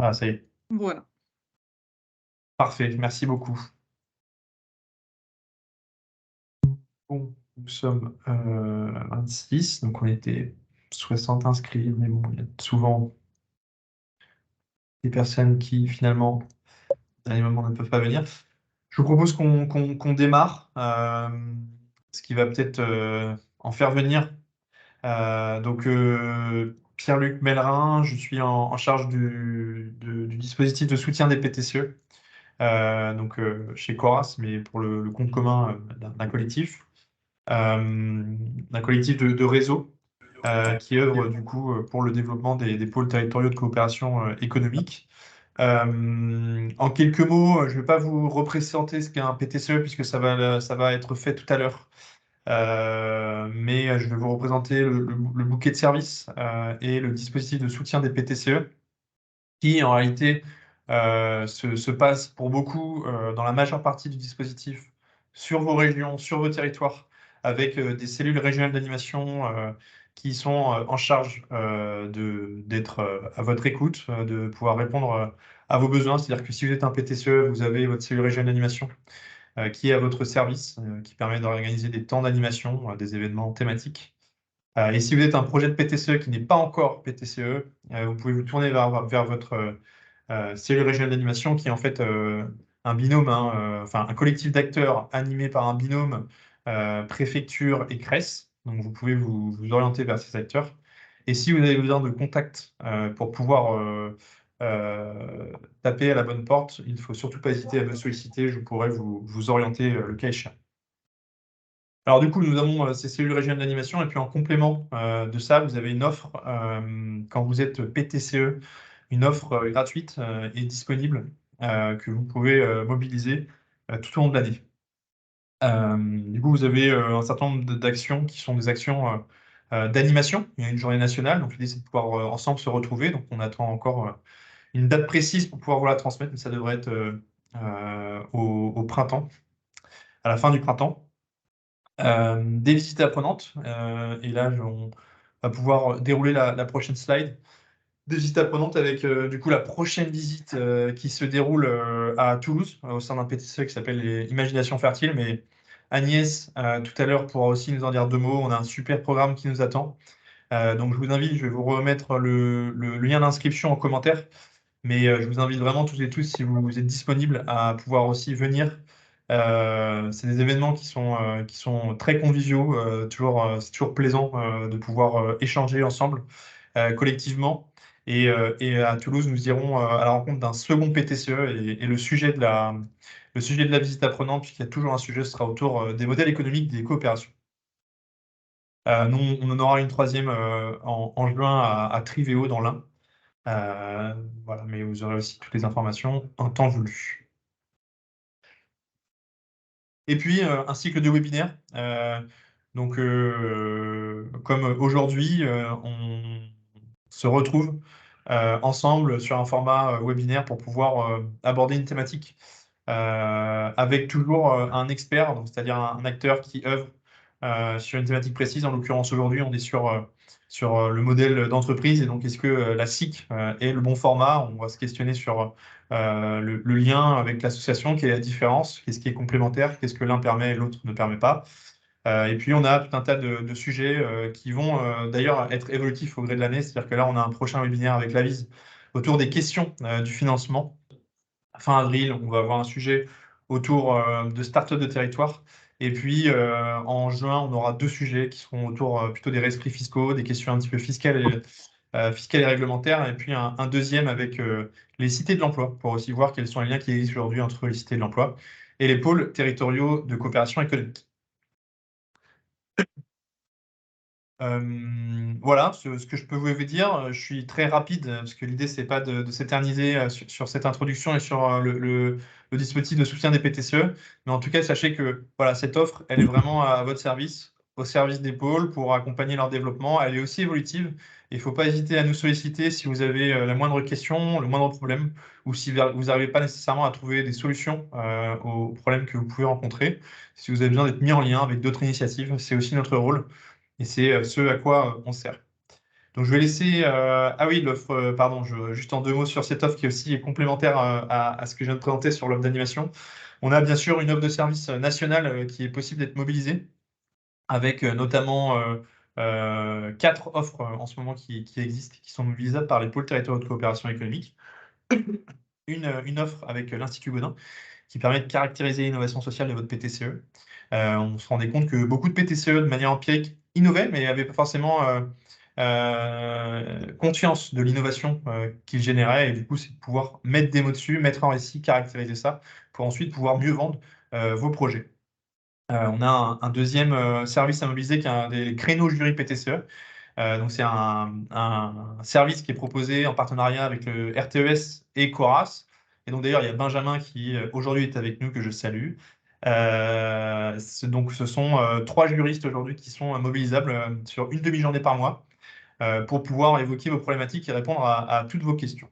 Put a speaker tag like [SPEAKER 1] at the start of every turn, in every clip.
[SPEAKER 1] Ah, ça y est.
[SPEAKER 2] Voilà.
[SPEAKER 1] Parfait, merci beaucoup. Bon, nous sommes 26, donc on était 60 inscrits, mais bon, il y a souvent des personnes qui finalement, à dernier moment, ne peuvent pas venir. Je vous propose qu'on démarre, ce qui va peut-être en faire venir. Pierre-Luc Mellerin, je suis en charge du dispositif de soutien des PTCE, chez Coras, mais pour le compte commun d'un collectif, de réseau qui œuvre du coup pour le développement des pôles territoriaux de coopération économique. En quelques mots, je ne vais pas vous représenter ce qu'est un PTCE puisque ça va être fait tout à l'heure. Mais je vais vous représenter le bouquet de services et le dispositif de soutien des PTCE qui en réalité se passe pour beaucoup dans la majeure partie du dispositif sur vos régions, sur vos territoires, avec des cellules régionales d'animation qui sont en charge d'être à votre écoute, de pouvoir répondre à vos besoins. C'est-à-dire que si vous êtes un PTCE, vous avez votre cellule régionale d'animation qui est à votre service, qui permet d'organiser des temps d'animation, des événements thématiques. Et si vous êtes un projet de PTCE qui n'est pas encore PTCE, vous pouvez vous tourner vers votre cellule régionale d'animation qui est en fait un binôme, hein, enfin un collectif d'acteurs animé par un binôme préfecture et CRES. Donc vous pouvez vous orienter vers ces acteurs. Et si vous avez besoin de contacts pour pouvoir taper à la bonne porte, il ne faut surtout pas hésiter à me solliciter, je pourrais vous orienter le cas échéant. Alors du coup, nous avons ces cellules régionales d'animation et puis en complément de ça, vous avez une offre quand vous êtes PTCE, une offre gratuite et disponible que vous pouvez mobiliser tout au long de l'année. Du coup, vous avez un certain nombre d'actions qui sont des actions d'animation. Il y a une journée nationale, donc l'idée c'est de pouvoir ensemble se retrouver. Donc on attend encore une date précise pour pouvoir vous la transmettre, mais ça devrait être au printemps, à la fin du printemps. Des visites apprenantes. Et là, on va pouvoir dérouler la prochaine slide. Des visites apprenantes avec du coup la prochaine visite qui se déroule à Toulouse, au sein d'un PTCE qui s'appelle les Imagination Fertile. Mais Agnès, tout à l'heure, pourra aussi nous en dire deux mots. On a un super programme qui nous attend. Donc je vous invite, je vais vous remettre le lien d'inscription en commentaire. Mais je vous invite vraiment toutes et tous, si vous êtes disponibles, à pouvoir aussi venir. C'est des événements qui sont très conviviaux. C'est toujours plaisant de pouvoir échanger ensemble, collectivement. Et à Toulouse, nous irons à la rencontre d'un second PTCE et le sujet de la visite apprenante, puisqu'il y a toujours un sujet, ce sera autour des modèles économiques des coopérations. Nous, on en aura une troisième en juin à Triveo dans l'Ain. Voilà, mais vous aurez aussi toutes les informations en temps voulu. Et puis, un cycle de webinaires. Comme aujourd'hui, on se retrouve ensemble sur un format webinaire pour pouvoir aborder une thématique avec toujours un expert, c'est-à-dire un acteur qui œuvre sur une thématique précise. En l'occurrence, aujourd'hui, on est sur le modèle d'entreprise. Et donc, est-ce que la SIC est le bon format? On va se questionner sur le lien avec l'association, quelle est la différence, qu'est-ce qui est complémentaire, qu'est-ce que l'un permet et l'autre ne permet pas. Et puis, on a tout un tas de sujets qui vont d'ailleurs être évolutifs au gré de l'année. C'est-à-dire que là, on a un prochain webinaire avec l'AVIS autour des questions du financement. Fin avril, on va avoir un sujet autour de start-up de territoire. Et puis, en juin, on aura deux sujets qui seront autour plutôt des rescrits fiscaux, des questions un petit peu fiscales et réglementaires. Et puis, un deuxième avec les cités de l'emploi, pour aussi voir quels sont les liens qui existent aujourd'hui entre les cités de l'emploi et les pôles territoriaux de coopération économique. Voilà ce que je peux vous dire. Je suis très rapide parce que l'idée, c'est pas de s'éterniser sur cette introduction et sur le dispositif de soutien des PTCE. Mais en tout cas, sachez que voilà, cette offre, elle est vraiment à votre service, au service des pôles pour accompagner leur développement. Elle est aussi évolutive. Il ne faut pas hésiter à nous solliciter si vous avez la moindre question, le moindre problème, ou si vous n'arrivez pas nécessairement à trouver des solutions aux problèmes que vous pouvez rencontrer. Si vous avez besoin d'être mis en lien avec d'autres initiatives, c'est aussi notre rôle. Et c'est ce à quoi on sert. Donc, je vais laisser. Ah oui, l'offre, pardon, juste en 2 mots sur cette offre qui est aussi complémentaire à ce que je viens de présenter sur l'offre d'animation. On a bien sûr une offre de service nationale qui est possible d'être mobilisée, avec notamment 4 offres en ce moment qui existent, qui sont mobilisables par les pôles territoriaux de coopération économique. Une offre avec l'Institut Godin, qui permet de caractériser l'innovation sociale de votre PTCE. On se rendait compte que beaucoup de PTCE, de manière empirique, innovaient, mais n'avaient pas forcément conscience de l'innovation qu'ils généraient. Et du coup, c'est de pouvoir mettre des mots dessus, mettre en récit, caractériser ça, pour ensuite pouvoir mieux vendre vos projets. On a un deuxième service à mobiliser qui est un des créneaux jury PTCE. Donc, c'est un service qui est proposé en partenariat avec le RTES et Coras. Et donc, d'ailleurs, il y a Benjamin qui aujourd'hui est avec nous, que je salue. Donc, ce sont 3 juristes aujourd'hui qui sont mobilisables sur une demi-journée par mois pour pouvoir évoquer vos problématiques et répondre à toutes vos questions.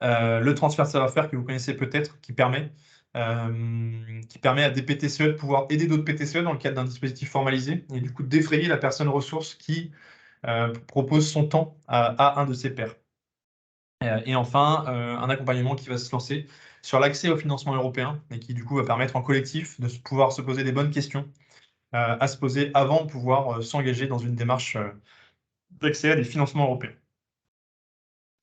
[SPEAKER 1] Le transfert de savoir-faire que vous connaissez peut-être, qui permet à des PTCE de pouvoir aider d'autres PTCE dans le cadre d'un dispositif formalisé et du coup de défrayer la personne ressource qui propose son temps à un de ses pairs. Et enfin, un accompagnement qui va se lancer sur l'accès au financement européen et qui du coup va permettre en collectif de pouvoir se poser des bonnes questions à se poser avant de pouvoir s'engager dans une démarche d'accès à des financements européens.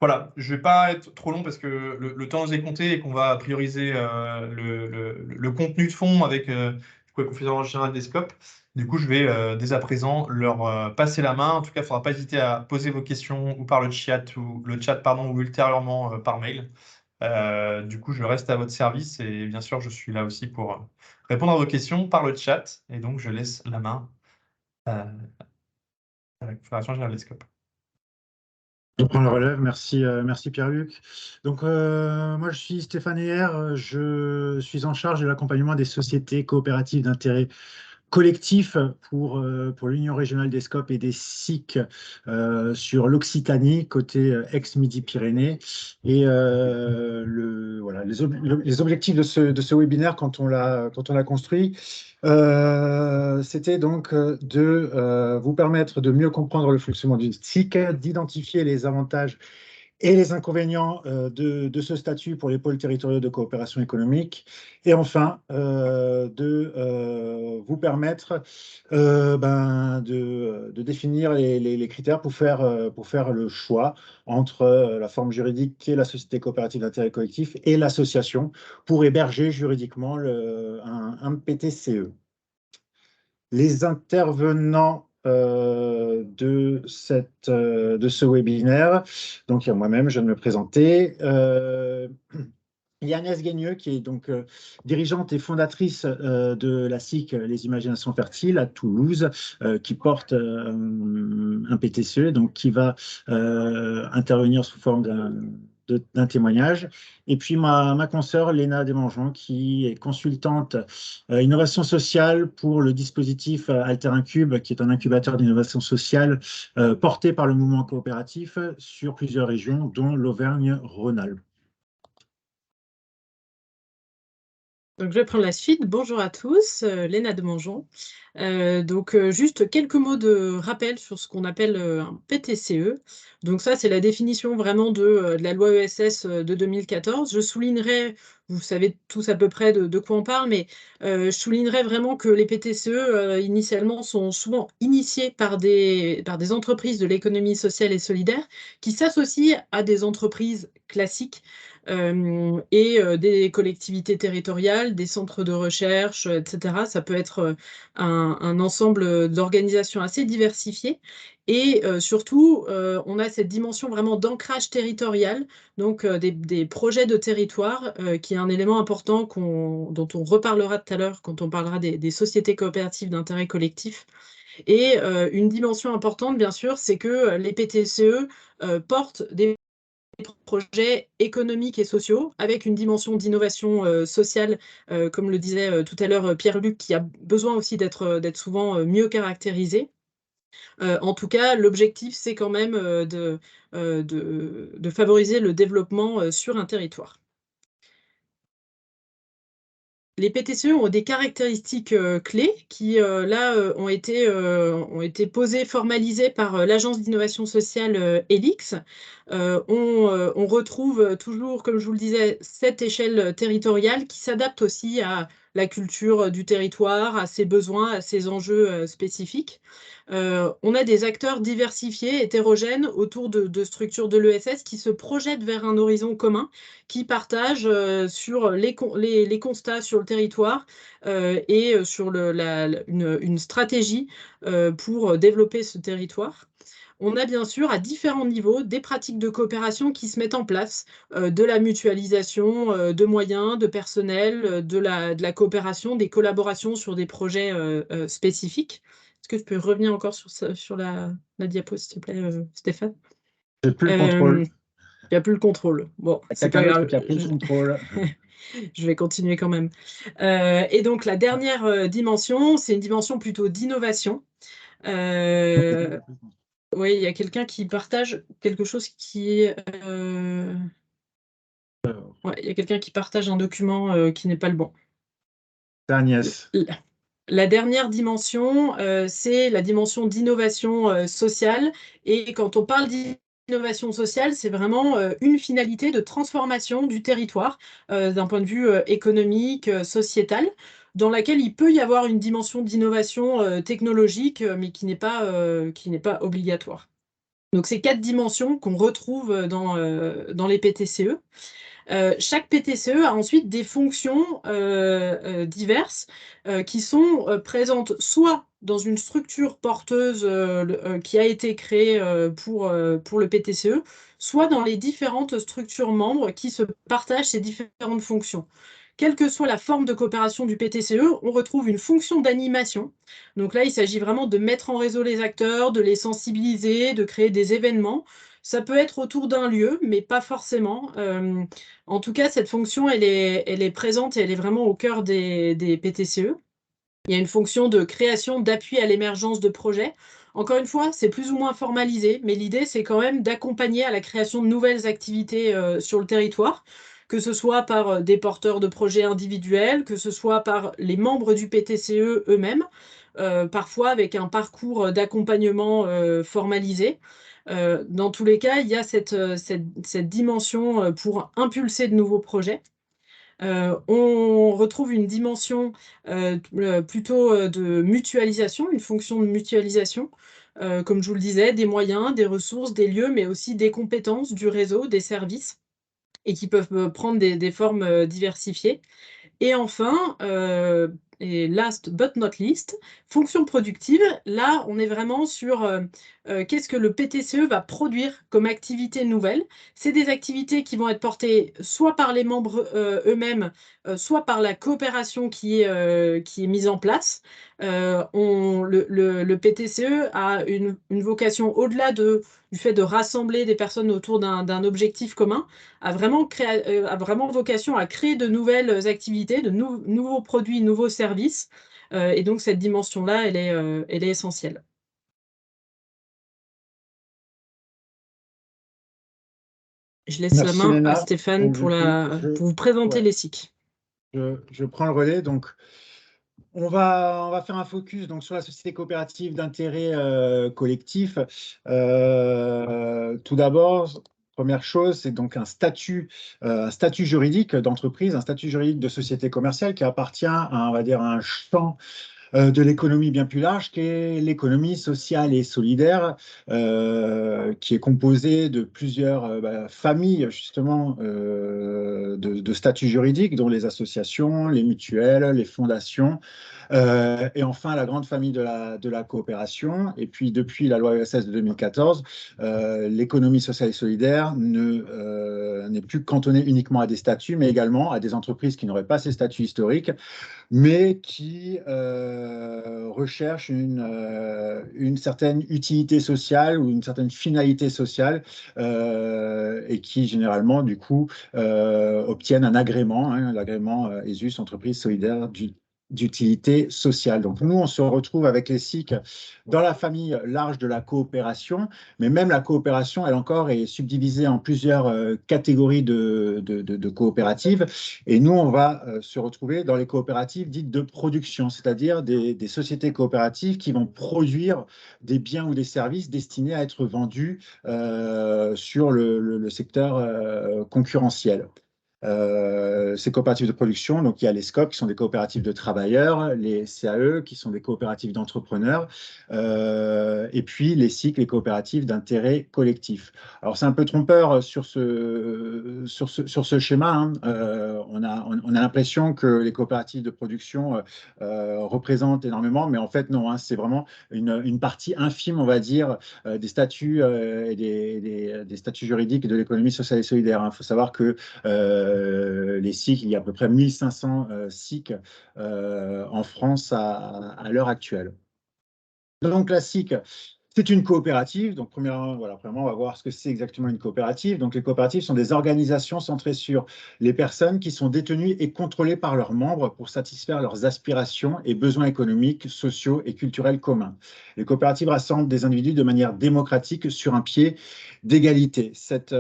[SPEAKER 1] Voilà, je ne vais pas être trop long parce que le temps nous est compté et qu'on va prioriser le contenu de fond avec la conférence générale des scopes. Du coup, je vais dès à présent leur passer la main. En tout cas, il ne faudra pas hésiter à poser vos questions ou par le chat ou ultérieurement par mail. Du coup, je reste à votre service et bien sûr, je suis là aussi pour répondre à vos questions par le chat. Et donc, je laisse la main à la conférence générale des scopes.
[SPEAKER 2] Je prends le relève, merci, merci Pierre-Luc. Donc, moi, je suis Stéphane Heer, je suis en charge de l'accompagnement des sociétés coopératives d'intérêt collectif pour l'Union régionale des scopes et des SIC sur l'Occitanie, côté ex-Midi-Pyrénées. Et voilà, les objectifs de ce webinaire, quand on l'a construit, c'était donc de vous permettre de mieux comprendre le fonctionnement d'une SIC, d'identifier les avantages et les inconvénients de ce statut pour les pôles territoriaux de coopération économique, et enfin de vous permettre de définir les critères pour faire le choix entre la forme juridique et la société coopérative d'intérêt collectif et l'association pour héberger juridiquement un PTCE. Les intervenants de ce webinaire, donc il y a moi-même, je vais me présenter. Il y a Agnès Guigneux, qui est donc dirigeante et fondatrice de la SIC Les Imaginations Fertiles à Toulouse, qui porte un PTCE, donc qui va intervenir sous forme d'un témoignage. Et puis ma consoeur Léna Desmangeons, qui est consultante innovation sociale pour le dispositif Alter Incube, qui est un incubateur d'innovation sociale porté par le mouvement coopératif sur plusieurs régions, dont l'Auvergne-Rhône-Alpes.
[SPEAKER 3] Donc, je vais prendre la suite. Bonjour à tous, Léna Desmangeons. Juste quelques mots de rappel sur ce qu'on appelle un PTCE. Donc ça, c'est la définition vraiment de la loi ESS de 2014. Je soulignerai, vous savez tous à peu près de quoi on parle, mais je soulignerai vraiment que les PTCE, initialement, sont souvent initiés par des entreprises de l'économie sociale et solidaire qui s'associent à des entreprises classiques et des collectivités territoriales, des centres de recherche, etc. Ça peut être un ensemble d'organisations assez diversifiées. Et surtout, on a cette dimension vraiment d'ancrage territorial, donc des projets de territoire, qui est un élément important dont on reparlera tout à l'heure quand on parlera des sociétés coopératives d'intérêt collectif. Et une dimension importante, bien sûr, c'est que les PTCE portent des projets économiques et sociaux, avec une dimension d'innovation sociale, comme le disait tout à l'heure Pierre-Luc, qui a besoin aussi d'être souvent mieux caractérisé. En tout cas, l'objectif, c'est quand même de favoriser le développement sur un territoire. les PTCE ont des caractéristiques clés qui, là, ont été posées, formalisées par l'Agence d'innovation sociale ELIX. On retrouve toujours, comme je vous le disais, cette échelle territoriale qui s'adapte aussi à la culture du territoire, à ses besoins, à ses enjeux spécifiques. On a des acteurs diversifiés, hétérogènes, autour de structures de l'ESS qui se projettent vers un horizon commun, qui partagent sur les constats sur le territoire et sur une stratégie pour développer ce territoire. On a bien sûr à différents niveaux des pratiques de coopération qui se mettent en place, de la mutualisation de moyens, de personnel, de la coopération, des collaborations sur des projets spécifiques. Est-ce que tu peux revenir encore sur la diapo, s'il te plaît, Stéphane?
[SPEAKER 2] J'ai plus le contrôle.
[SPEAKER 3] Il n'y a plus le contrôle. Bon, c'est pas grave.
[SPEAKER 2] Qui a plus le contrôle.
[SPEAKER 3] Je vais continuer quand même. Et donc, la dernière dimension, c'est une dimension plutôt d'innovation. Oui, il y a quelqu'un qui partage quelque chose qui est... Ouais, il y a quelqu'un qui partage un document qui n'est pas le bon.
[SPEAKER 2] C'est Agnès.
[SPEAKER 3] La dernière dimension, c'est la dimension d'innovation sociale. Et quand on parle d'innovation sociale, c'est vraiment une finalité de transformation du territoire d'un point de vue économique, sociétal, dans laquelle il peut y avoir une dimension d'innovation technologique, mais qui n'est pas obligatoire. Donc, c'est 4 dimensions qu'on retrouve dans les PTCE. Chaque PTCE a ensuite des fonctions diverses qui sont présentes soit dans une structure porteuse qui a été créée pour le PTCE, soit dans les différentes structures membres qui se partagent ces différentes fonctions. Quelle que soit la forme de coopération du PTCE, on retrouve une fonction d'animation. Donc là, il s'agit vraiment de mettre en réseau les acteurs, de les sensibiliser, de créer des événements. Ça peut être autour d'un lieu, mais pas forcément. En tout cas, cette fonction, elle est présente et elle est vraiment au cœur des PTCE. Il y a une fonction de création, d'appui à l'émergence de projets. Encore une fois, c'est plus ou moins formalisé, mais l'idée, c'est quand même d'accompagner à la création de nouvelles activités sur le territoire, que ce soit par des porteurs de projets individuels, que ce soit par les membres du PTCE eux-mêmes, parfois avec un parcours d'accompagnement formalisé. Dans tous les cas, il y a cette dimension pour impulser de nouveaux projets. On retrouve une dimension plutôt de mutualisation, une fonction de mutualisation, comme je vous le disais, des moyens, des ressources, des lieux, mais aussi des compétences, du réseau, des services, et qui peuvent prendre des formes diversifiées. Et enfin, et last but not least, fonction productive. Là, on est vraiment sur qu'est-ce que le PTCE va produire comme activité nouvelle. C'est des activités qui vont être portées soit par les membres eux-mêmes, soit par la coopération qui est mise en place. Le PTCE a une vocation au-delà du fait de rassembler des personnes autour d'un objectif commun, a vraiment vocation à créer de nouvelles activités, de nouveaux produits, nouveaux services. Et donc, cette dimension-là, elle est essentielle. Je laisse
[SPEAKER 2] Merci,
[SPEAKER 3] la main à
[SPEAKER 2] Léna.
[SPEAKER 3] Stéphane
[SPEAKER 2] Donc,
[SPEAKER 3] pour vous présenter
[SPEAKER 2] ouais,
[SPEAKER 3] les SIC.
[SPEAKER 2] je prends le relais. Donc, on va faire un focus donc, sur la société coopérative d'intérêt collectif. Tout d'abord, première chose, c'est donc un statut juridique d'entreprise, un statut juridique de société commerciale qui appartient à, on va dire, un champ de l'économie bien plus large, qui est l'économie sociale et solidaire, qui est composée de plusieurs familles, justement, de statuts juridiques, dont les associations, les mutuelles, les fondations, et enfin la grande famille de la coopération. Et puis, depuis la loi ESS de 2014, l'économie sociale et solidaire n'est plus cantonnée uniquement à des statuts, mais également à des entreprises qui n'auraient pas ces statuts historiques, mais qui recherchent une certaine utilité sociale ou une certaine finalité sociale et qui, généralement, du coup, obtiennent un agrément, l'agrément ESUS, entreprise solidaire d'utilité sociale. Donc nous, on se retrouve avec les SIC dans la famille large de la coopération, mais même la coopération, elle encore, est subdivisée en plusieurs catégories de coopératives. Et nous, on va se retrouver dans les coopératives dites de production, c'est-à-dire des sociétés coopératives qui vont produire des biens ou des services destinés à être vendus sur le secteur concurrentiel. Ces coopératives de production, donc il y a les SCOP qui sont des coopératives de travailleurs, les CAE qui sont des coopératives d'entrepreneurs, et puis les SIC, les coopératives d'intérêt collectif. Alors c'est un peu trompeur sur ce schéma, hein. On a l'impression que les coopératives de production représentent énormément, mais en fait non, hein, c'est vraiment une partie infime, on va dire, des statuts et des statuts juridiques de l'économie sociale et solidaire, hein. Il faut savoir que les SIC, il y a à peu près 1500 SIC en France à l'heure actuelle. Donc la SIC, c'est une coopérative. Donc premièrement, on va voir ce que c'est exactement une coopérative. Donc les coopératives sont des organisations centrées sur les personnes qui sont détenues et contrôlées par leurs membres pour satisfaire leurs aspirations et besoins économiques, sociaux et culturels communs. Les coopératives rassemblent des individus de manière démocratique sur un pied d'égalité. Cette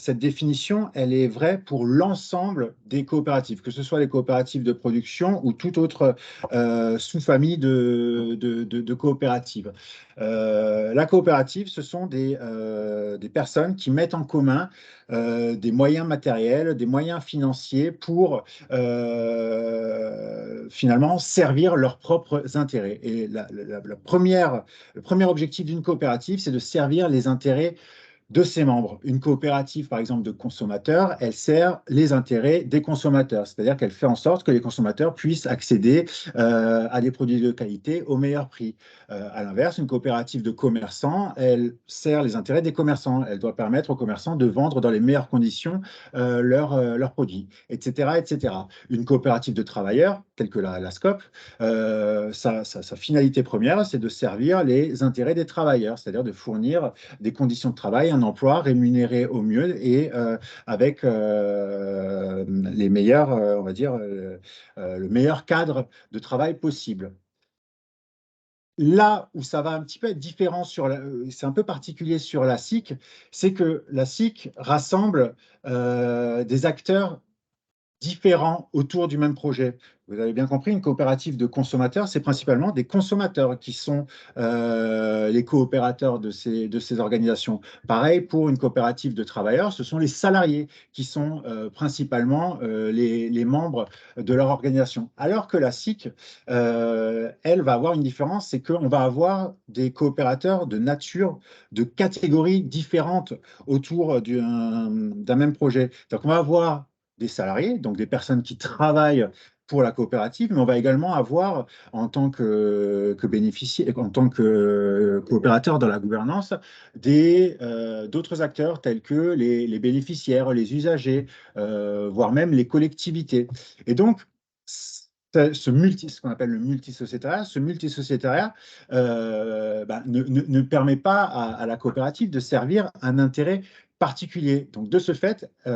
[SPEAKER 2] définition, elle est vraie pour l'ensemble des coopératives, que ce soit les coopératives de production ou toute autre sous-famille de coopératives. La coopérative, ce sont des personnes qui mettent en commun des moyens matériels, des moyens financiers pour finalement servir leurs propres intérêts. Et le premier objectif d'une coopérative, c'est de servir les intérêts de ses membres. Une coopérative, par exemple, de consommateurs, elle sert les intérêts des consommateurs, c'est-à-dire qu'elle fait en sorte que les consommateurs puissent accéder à des produits de qualité au meilleur prix. À l'inverse, une coopérative de commerçants, elle sert les intérêts des commerçants. Elle doit permettre aux commerçants de vendre dans les meilleures conditions leurs produits, etc., etc. Une coopérative de travailleurs, telle que la SCOP, sa finalité première, c'est de servir les intérêts des travailleurs, c'est-à-dire de fournir des conditions de travail, un emploi rémunéré au mieux et avec les meilleurs, on va dire, le meilleur cadre de travail possible. Là où ça va un petit peu être différent c'est un peu particulier sur la SIC, c'est que la SIC rassemble des acteurs différents autour du même projet. Vous avez bien compris, une coopérative de consommateurs, c'est principalement des consommateurs qui sont les coopérateurs de ces organisations. Pareil pour une coopérative de travailleurs, ce sont les salariés qui sont principalement les membres de leur organisation. Alors que la SIC, elle va avoir une différence, c'est qu'on va avoir des coopérateurs de nature, de catégories différentes autour d'un même projet. Donc on va avoir des salariés, donc des personnes qui travaillent pour la coopérative, mais on va également avoir en tant que bénéficiaire, en tant que coopérateur dans la gouvernance, d'autres acteurs tels que les bénéficiaires, les usagers, voire même les collectivités. Et donc, ce qu'on appelle le multisociétariat, ce multisociétariat ne permet pas à la coopérative de servir un intérêt particulier. Donc, de ce fait, la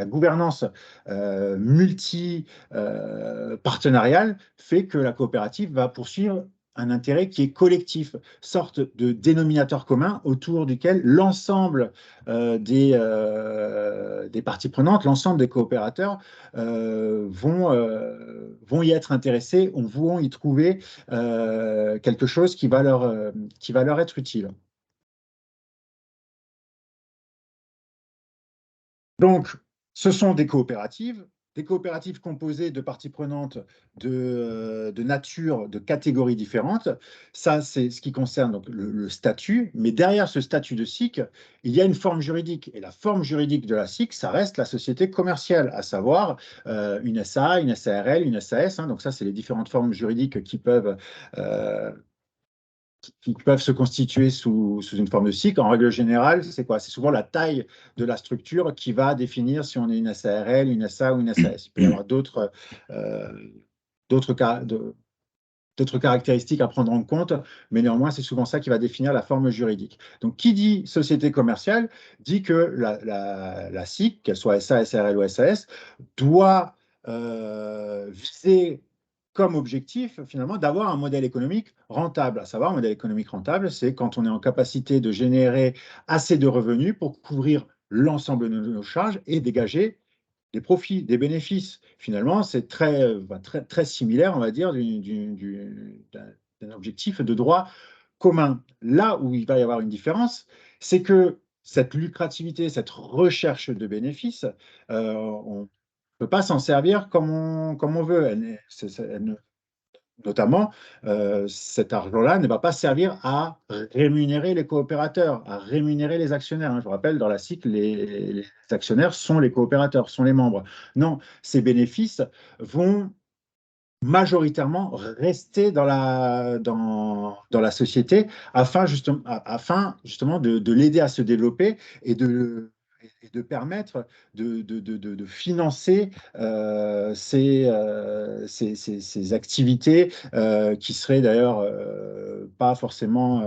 [SPEAKER 2] gouvernance multi-partenariale fait que la coopérative va poursuivre un intérêt qui est collectif, sorte de dénominateur commun autour duquel l'ensemble des parties prenantes, l'ensemble des coopérateurs vont y être intéressés, vont y trouver quelque chose qui va leur être utile. Donc, ce sont des coopératives composées de parties prenantes de nature, de catégories différentes. Ça, c'est ce qui concerne donc, le statut. Mais derrière ce statut de SIC, il y a une forme juridique. Et la forme juridique de la SIC, ça reste la société commerciale, à savoir une SA, une SARL, une SAS. Hein. Donc ça, c'est les différentes formes juridiques qui peuvent se constituer sous une forme de SIC. En règle générale, c'est quoi? C'est souvent la taille de la structure qui va définir si on est une SARL, une SA ou une SAS. Il peut y avoir d'autres caractéristiques à prendre en compte, mais néanmoins, c'est souvent ça qui va définir la forme juridique. Donc, qui dit société commerciale dit que la SIC, qu'elle soit SA, SARL ou SAS, doit viser comme objectif, finalement, d'avoir un modèle économique rentable. À savoir, un modèle économique rentable, c'est quand on est en capacité de générer assez de revenus pour couvrir l'ensemble de nos charges et dégager des profits, des bénéfices. Finalement, c'est très similaire, on va dire, d'un objectif de droit commun. Là où il va y avoir une différence, c'est que cette lucrativité, cette recherche de bénéfices, on ne peut pas s'en servir comme on veut. Notamment, cet argent-là ne va pas servir à rémunérer les coopérateurs, à rémunérer les actionnaires, hein. Je vous rappelle, dans la SIC, les actionnaires sont les coopérateurs, sont les membres. Non, ces bénéfices vont majoritairement rester dans la société afin justement de l'aider à se développer et de permettre de financer ces activités qui seraient d'ailleurs pas forcément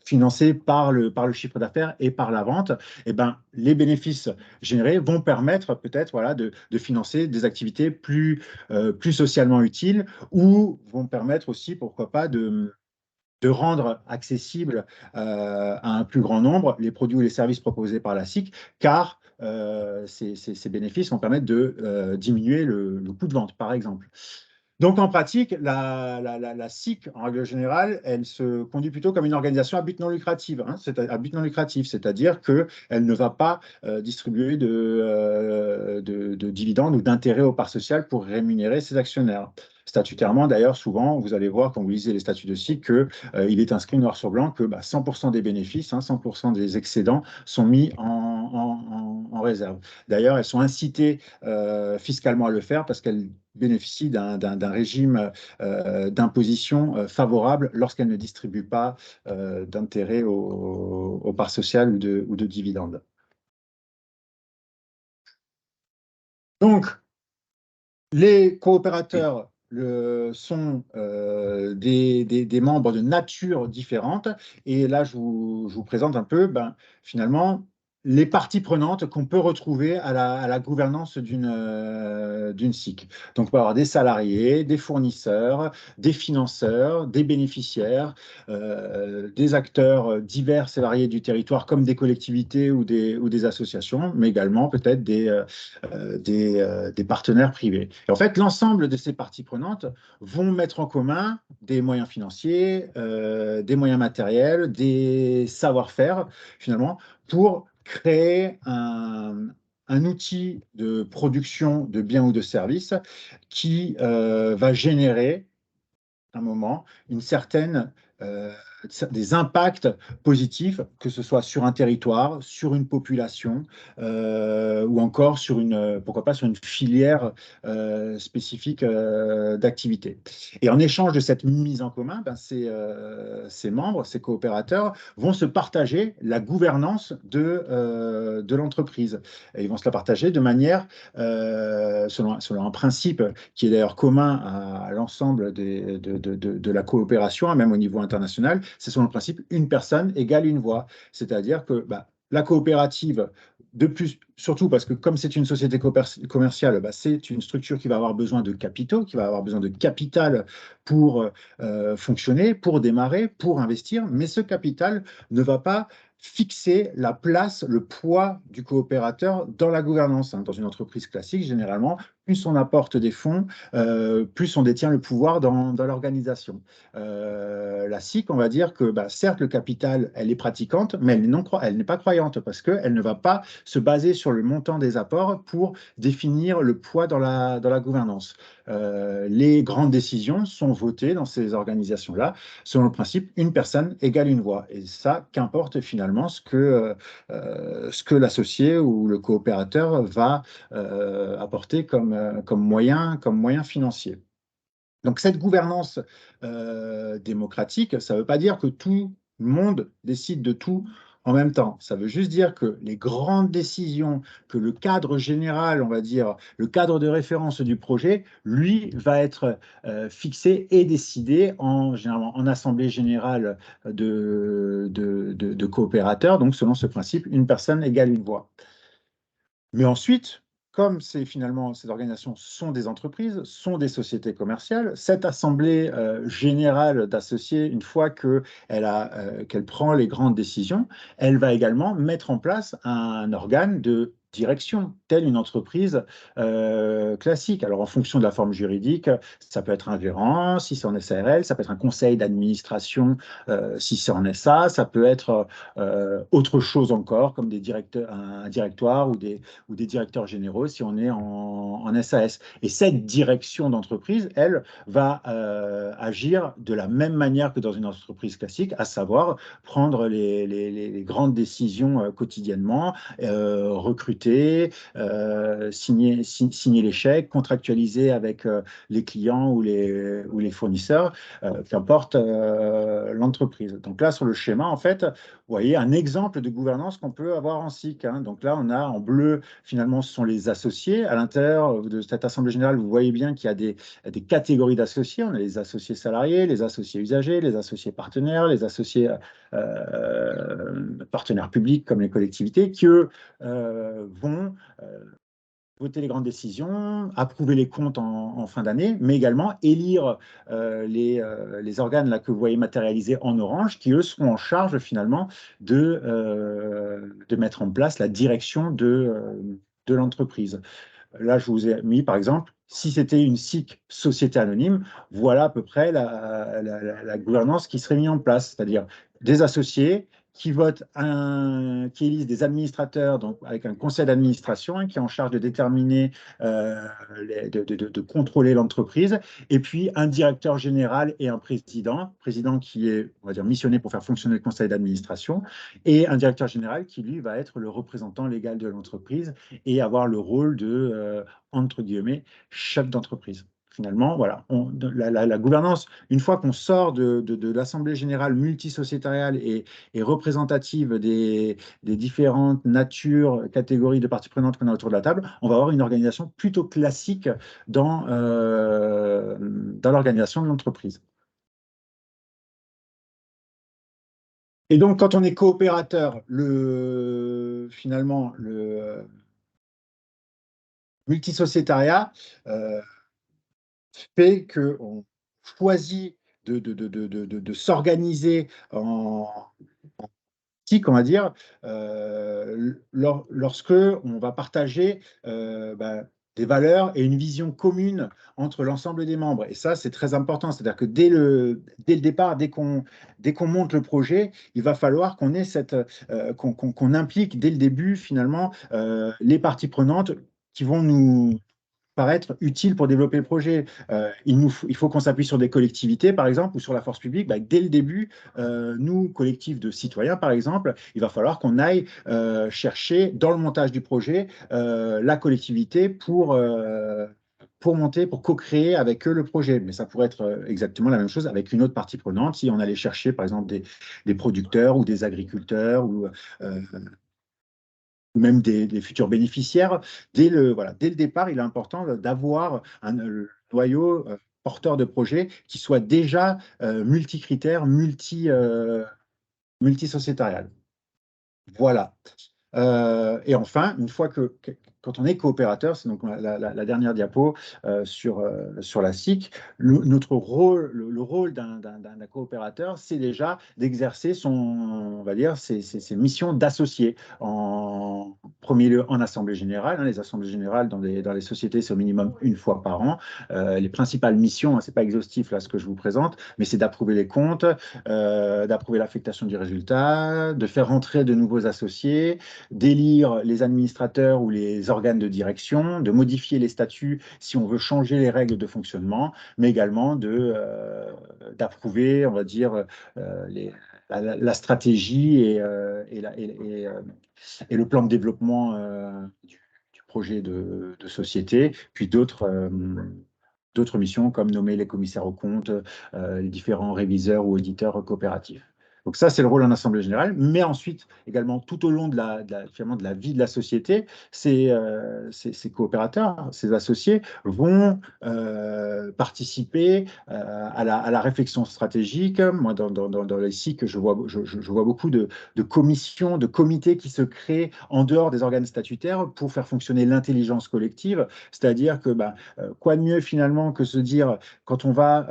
[SPEAKER 2] financés par le chiffre d'affaires et par la vente. Eh ben, les bénéfices générés vont permettre peut-être voilà, de financer des activités plus socialement utiles ou vont permettre aussi, pourquoi pas, de rendre accessible à un plus grand nombre les produits ou les services proposés par la SIC, car ces bénéfices vont permettre de diminuer le coût de vente, par exemple. Donc, en pratique, la SIC, en règle générale, elle se conduit plutôt comme une organisation à but non lucratif, hein, à but non lucratif, c'est-à-dire qu'elle ne va pas distribuer de dividendes ou d'intérêts aux parts sociales pour rémunérer ses actionnaires. Statutairement, d'ailleurs, souvent, vous allez voir quand vous lisez les statuts de SIC qu'il est inscrit noir sur blanc que 100% des bénéfices, 100% des excédents sont mis en réserve. D'ailleurs, elles sont incitées fiscalement à le faire parce qu'elles bénéficient d'un régime d'imposition favorable lorsqu'elles ne distribuent pas d'intérêts aux parts sociales ou de dividendes. Donc, les coopérateurs sont des membres de nature différente. Et là, je vous présente un peu, finalement, les parties prenantes qu'on peut retrouver à la gouvernance d'une SIC. Donc, on peut avoir des salariés, des fournisseurs, des financeurs, des bénéficiaires, des acteurs divers et variés du territoire, comme des collectivités ou des associations, mais également peut-être des partenaires privés. Et en fait, l'ensemble de ces parties prenantes vont mettre en commun des moyens financiers, des moyens matériels, des savoir-faire, finalement, pour créer un outil de production de biens ou de services qui va générer un moment une certaine des impacts positifs, que ce soit sur un territoire, sur une population, ou encore pourquoi pas sur une filière spécifique d'activité. Et en échange de cette mise en commun, ces membres, ces coopérateurs vont se partager la gouvernance de l'entreprise. Et ils vont se la partager de manière, selon un principe qui est d'ailleurs commun à l'ensemble de la coopération, même au niveau international, c'est selon le principe une personne égale une voix. C'est-à-dire que la coopérative, de plus, surtout parce que comme c'est une société commerciale, c'est une structure qui va avoir besoin de capitaux, qui va avoir besoin de capital pour fonctionner, pour démarrer, pour investir, mais ce capital ne va pas fixer la place, le poids du coopérateur dans la gouvernance. Dans une entreprise classique, généralement, plus on apporte des fonds, plus on détient le pouvoir dans l'organisation. La SIC, on va dire que certes, le capital, elle est pratiquante, mais elle n'est pas croyante parce qu'elle ne va pas se baser sur le montant des apports pour définir le poids dans la gouvernance. Les grandes décisions sont votées dans ces organisations-là selon le principe une personne égale une voix. Et ça, qu'importe finalement ce que l'associé ou le coopérateur va apporter comme moyen financier. Donc cette gouvernance démocratique, ça ne veut pas dire que tout le monde décide de tout en même temps. Ça veut juste dire que les grandes décisions, que le cadre général, on va dire, le cadre de référence du projet, lui, va être fixé et décidé généralement en assemblée générale de coopérateurs, donc selon ce principe, une personne égale une voix. Mais ensuite, comme finalement ces organisations sont des entreprises, sont des sociétés commerciales, cette assemblée générale d'associés, une fois qu'elle prend les grandes décisions, elle va également mettre en place un organe de direction, telle une entreprise classique. Alors, en fonction de la forme juridique, ça peut être un gérant, si c'est en SARL, ça peut être un conseil d'administration, si c'est en SA, ça peut être autre chose encore, comme un directoire ou des directeurs généraux, si on est en SAS. Et cette direction d'entreprise, elle, va agir de la même manière que dans une entreprise classique, à savoir prendre les grandes décisions quotidiennement, recruter, signer les chèques, contractualiser avec les clients ou les fournisseurs, qu'importe l'entreprise. Donc là, sur le schéma, en fait, vous voyez un exemple de gouvernance qu'on peut avoir en SIC. Hein. Donc là, on a en bleu, finalement, ce sont les associés. À l'intérieur de cette assemblée générale, vous voyez bien qu'il y a des catégories d'associés. On a les associés salariés, les associés usagers, les associés partenaires, les associés partenaires publics comme les collectivités, qui, eux, vont voter les grandes décisions, approuver les comptes en fin d'année, mais également élire les organes là, que vous voyez matérialisés en orange, qui, eux, seront en charge finalement de mettre en place la direction de l'entreprise. Là, je vous ai mis, par exemple, si c'était une SIC société anonyme, voilà à peu près la gouvernance qui serait mise en place, c'est-à-dire des associés qui votent, qui élisent des administrateurs, donc avec un conseil d'administration qui est en charge de déterminer, de contrôler l'entreprise, et puis un directeur général et un président qui est, on va dire, missionné pour faire fonctionner le conseil d'administration, et un directeur général qui, lui, va être le représentant légal de l'entreprise et avoir le rôle de, entre guillemets, chef d'entreprise. Finalement, voilà, la gouvernance, une fois qu'on sort de l'Assemblée générale multisociétariale et représentative des différentes natures, catégories de parties prenantes qu'on a autour de la table, on va avoir une organisation plutôt classique dans l'organisation de l'entreprise. Et donc, quand on est coopérateur, finalement, le multisociétariat fait qu'on choisit de s'organiser en on va dire, lorsque on va partager des valeurs et une vision commune entre l'ensemble des membres. Et ça, c'est très important. C'est-à-dire que dès le départ, dès qu'on monte le projet, il va falloir qu'on ait qu'on implique dès le début, finalement, les parties prenantes qui vont nous paraître utile pour développer le projet. Il faut qu'on s'appuie sur des collectivités, par exemple, ou sur la force publique. Dès le début, nous, collectifs de citoyens, par exemple, il va falloir qu'on aille chercher dans le montage du projet la collectivité pour monter, pour co-créer avec eux le projet. Mais ça pourrait être exactement la même chose avec une autre partie prenante, si on allait chercher, par exemple, des producteurs ou des agriculteurs ou même des futurs bénéficiaires. Dès le départ, il est important d'avoir un noyau porteur de projet qui soit déjà multicritère, multisociétarial. Voilà. Et enfin, une fois quand on est coopérateur, c'est donc la dernière diapo sur la SIC, notre rôle, le rôle d'un coopérateur, c'est déjà d'exercer on va dire, ses missions d'associé. En premier lieu, en assemblée générale. Les assemblées générales dans les sociétés, c'est au minimum une fois par an. Les principales missions, c'est pas exhaustif là ce que je vous présente, mais c'est d'approuver les comptes, d'approuver l'affectation du résultat, de faire rentrer de nouveaux associés, d'élire les administrateurs ou les organes de direction, de modifier les statuts si on veut changer les règles de fonctionnement, mais également d'approuver, on va dire, la stratégie et le plan de développement du projet de société, puis d'autres missions comme nommer les commissaires aux comptes, les différents réviseurs ou auditeurs coopératifs. Donc ça, c'est le rôle en assemblée générale. Mais ensuite, également, tout au long finalement, de la vie de la société, ces coopérateurs, ces associés vont participer à la réflexion stratégique. Moi, dans les SIC, je vois beaucoup de commissions, de comités qui se créent en dehors des organes statutaires pour faire fonctionner l'intelligence collective. C'est-à-dire que quoi de mieux finalement que se dire, quand on va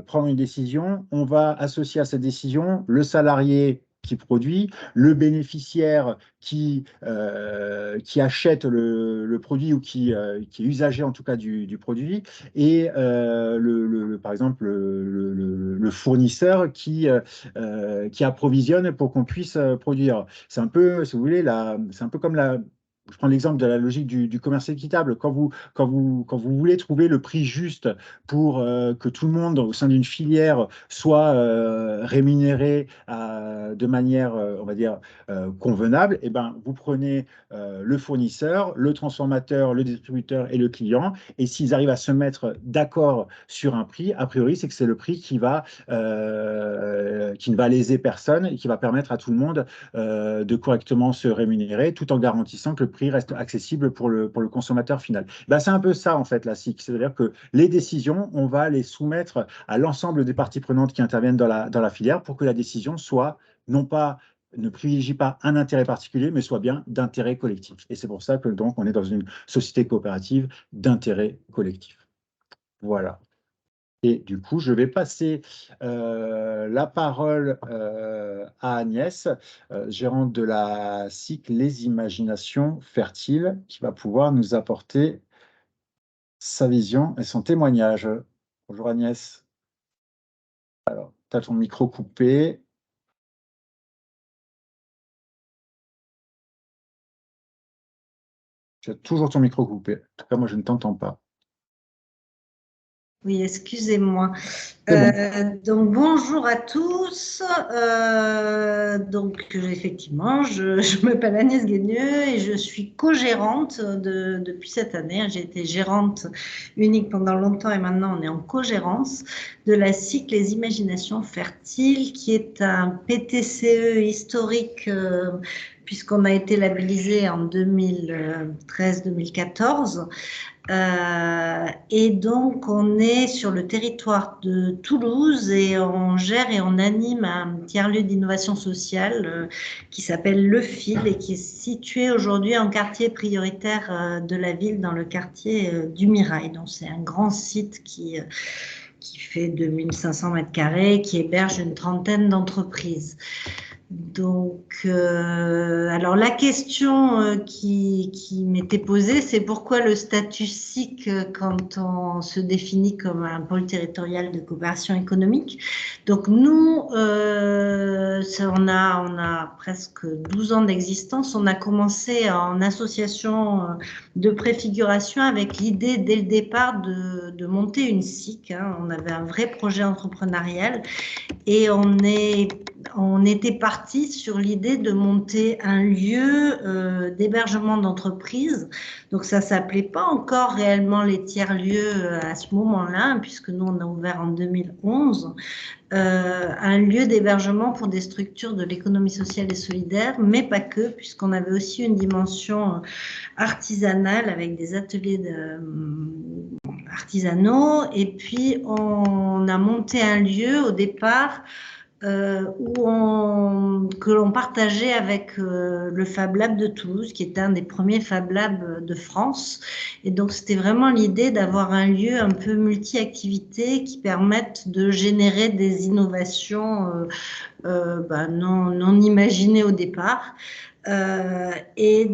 [SPEAKER 2] prendre une décision, on va associer à cette décision le salarié qui produit, le bénéficiaire qui achète le produit ou qui est usager en tout cas du produit, et par exemple le fournisseur qui approvisionne pour qu'on puisse produire. C'est un peu, si vous voulez, c'est un peu comme je prends l'exemple de la logique du commerce équitable. Quand vous voulez trouver le prix juste pour que tout le monde au sein d'une filière soit rémunéré de manière, on va dire, convenable, et ben, vous prenez le fournisseur, le transformateur, le distributeur et le client, et s'ils arrivent à se mettre d'accord sur un prix, a priori, c'est que c'est le prix qui ne va léser personne et qui va permettre à tout le monde de correctement se rémunérer, tout en garantissant que le prix reste accessible pour le consommateur final. Ben, c'est un peu ça, en fait, la SIC. C'est-à-dire que les décisions, on va les soumettre à l'ensemble des parties prenantes qui interviennent dans la filière pour que la décision soit ne privilégie pas un intérêt particulier, mais soit bien d'intérêt collectif. Et c'est pour ça que donc on est dans une société coopérative d'intérêt collectif. Voilà. Et du coup, je vais passer la parole à Agnès, gérante de la SIC Les Imaginations Fertiles, qui va pouvoir nous apporter sa vision et son témoignage. Bonjour Agnès. Alors, tu as ton micro coupé. Tu as toujours ton micro coupé. En tout cas, moi, je ne t'entends pas.
[SPEAKER 4] Oui, excusez-moi.
[SPEAKER 2] Bon.
[SPEAKER 4] Donc, bonjour à tous. Donc, effectivement, je m'appelle Agnès Guigneux et je suis co-gérante depuis cette année. J'ai été gérante unique pendant longtemps et maintenant on est en co-gérance de la SIC Les Imaginations Fertiles, qui est un PTCE historique puisqu'on a été labellisé en 2013-2014. Et donc, on est sur le territoire de Toulouse et on gère et on anime un tiers-lieu d'innovation sociale qui s'appelle Le Fil et qui est situé aujourd'hui en quartier prioritaire de la ville, dans le quartier du Mirail. Donc, c'est un grand site qui fait 2500 mètres carrés, qui héberge une trentaine d'entreprises. Donc, alors la question qui m'était posée, c'est pourquoi le statut SIC quand on se définit comme un pôle territorial de coopération économique. Donc nous, on a presque 12 ans d'existence. On a commencé en association de préfiguration avec l'idée dès le départ de monter une SIC. On avait un vrai projet entrepreneurial et on était parti sur l'idée de monter un lieu d'hébergement d'entreprise. Donc, ça ne s'appelait pas encore réellement les tiers-lieux à ce moment-là, puisque nous, on a ouvert en 2011. Un lieu d'hébergement pour des structures de l'économie sociale et solidaire, mais pas que, puisqu'on avait aussi une dimension artisanale avec des ateliers artisanaux. Et puis, on a monté un lieu au départ que l'on partageait avec le Fab Lab de Toulouse, qui était un des premiers Fab Labs de France. Et donc, c'était vraiment l'idée d'avoir un lieu un peu multi-activité qui permette de générer des innovations non imaginées au départ. Et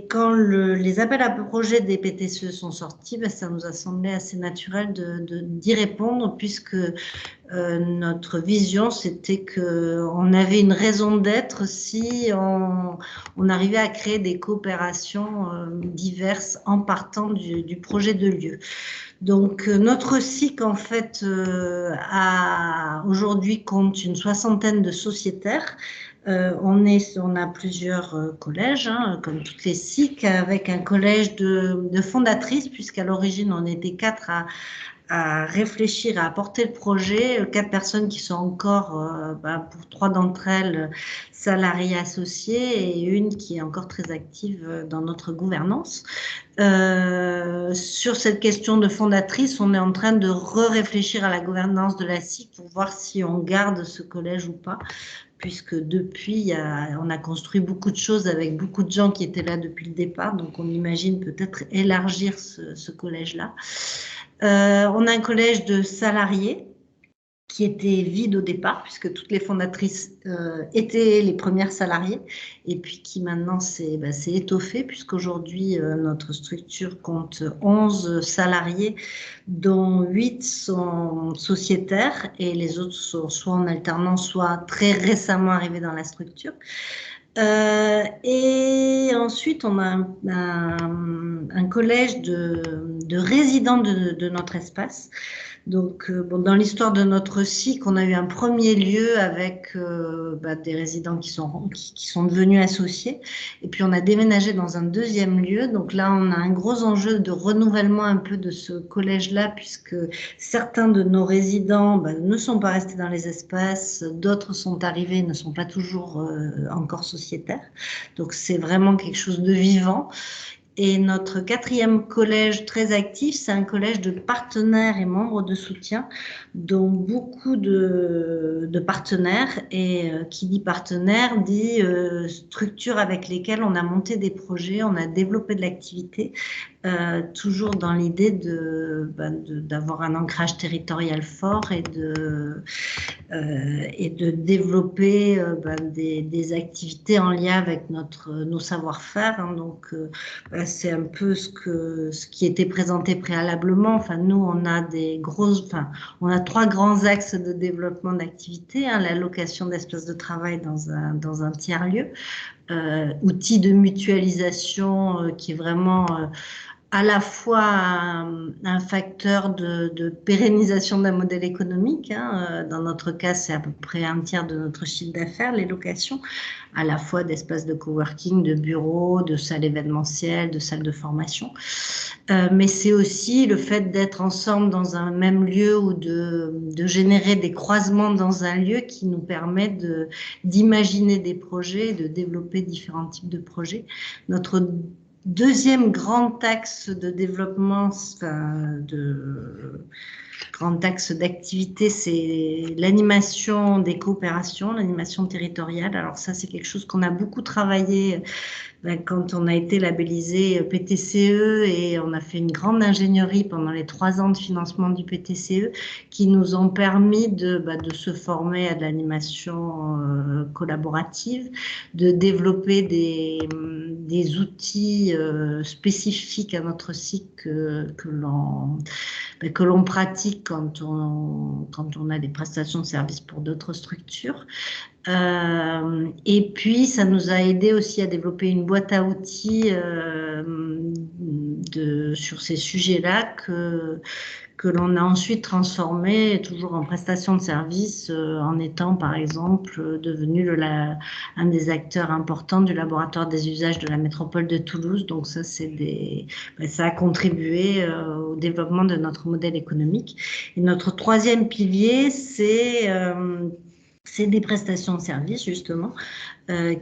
[SPEAKER 4] quand les appels à projets des PTCE sont sortis, ça nous a semblé assez naturel d'y répondre, puisque notre vision, c'était qu'on avait une raison d'être si on arrivait à créer des coopérations diverses en partant du projet de lieu. Donc, notre SIC, en fait, aujourd'hui compte une 60aine de sociétaires. On a plusieurs collèges, comme toutes les SIC, avec un collège de fondatrices, puisqu'à l'origine, on était 4 à réfléchir, à apporter le projet. 4 personnes qui sont encore, pour 3 d'entre elles, salariées associées et une qui est encore très active dans notre gouvernance. Sur cette question de fondatrice, on est en train de réfléchir à la gouvernance de la SIC pour voir si on garde ce collège ou pas, puisque depuis, on a construit beaucoup de choses avec beaucoup de gens qui étaient là depuis le départ, donc on imagine peut-être élargir ce collège-là. On a un collège de salariés qui était vide au départ, puisque toutes les fondatrices étaient les premières salariées, et puis qui maintenant s'est étoffé, puisqu'aujourd'hui, notre structure compte 11 salariés, dont 8 sont sociétaires, et les autres sont soit en alternance, soit très récemment arrivés dans la structure. Et ensuite, on a un collège de résidents de notre espace. Donc, dans l'histoire de notre SIC, on a eu un premier lieu avec des résidents qui sont devenus associés. Et puis, on a déménagé dans un deuxième lieu. Donc là, on a un gros enjeu de renouvellement un peu de ce collège-là, puisque certains de nos résidents ne sont pas restés dans les espaces, d'autres sont arrivés, ne sont pas toujours encore sociétaires. Donc, c'est vraiment quelque chose de vivant. Et notre 4e collège très actif, c'est un collège de partenaires et membres de soutien, dont beaucoup de partenaires. Et qui dit partenaire dit structure avec lesquelles on a monté des projets, on a développé de l'activité, toujours dans l'idée d'avoir un ancrage territorial fort et de développer des activités en lien avec nos savoir-faire. Hein. Donc, c'est un peu ce qui était présenté préalablement. Enfin, nous, on a on a 3 grands axes de développement d'activité. Hein, la location d'espaces de travail dans un tiers-lieu, outil de mutualisation qui est vraiment à la fois un facteur de pérennisation d'un modèle économique. Hein. Dans notre cas, c'est à peu près 1/3 de notre chiffre d'affaires, les locations, à la fois d'espaces de coworking, de bureaux, de salles événementielles, de salles de formation. Mais c'est aussi le fait d'être ensemble dans un même lieu ou de générer des croisements dans un lieu qui nous permet d'imaginer des projets, de développer différents types de projets. Notre deuxième grand axe de développement, grand axe d'activité, c'est l'animation des coopérations, l'animation territoriale. Alors ça, c'est quelque chose qu'on a beaucoup travaillé quand on a été labellisé PTCE, et on a fait une grande ingénierie pendant les 3 ans de financement du PTCE qui nous ont permis de se former à de l'animation collaborative, de développer des outils spécifiques à notre cycle que l'on pratique quand on a des prestations de services pour d'autres structures. Et puis, ça nous a aidé aussi à développer une boîte à outils sur ces sujets-là que l'on a ensuite transformé toujours en prestation de services, en étant par exemple devenu un des acteurs importants du laboratoire des usages de la métropole de Toulouse. Donc ça, ça a contribué au développement de notre modèle économique. Et notre 3e pilier, c'est des prestations de services, justement,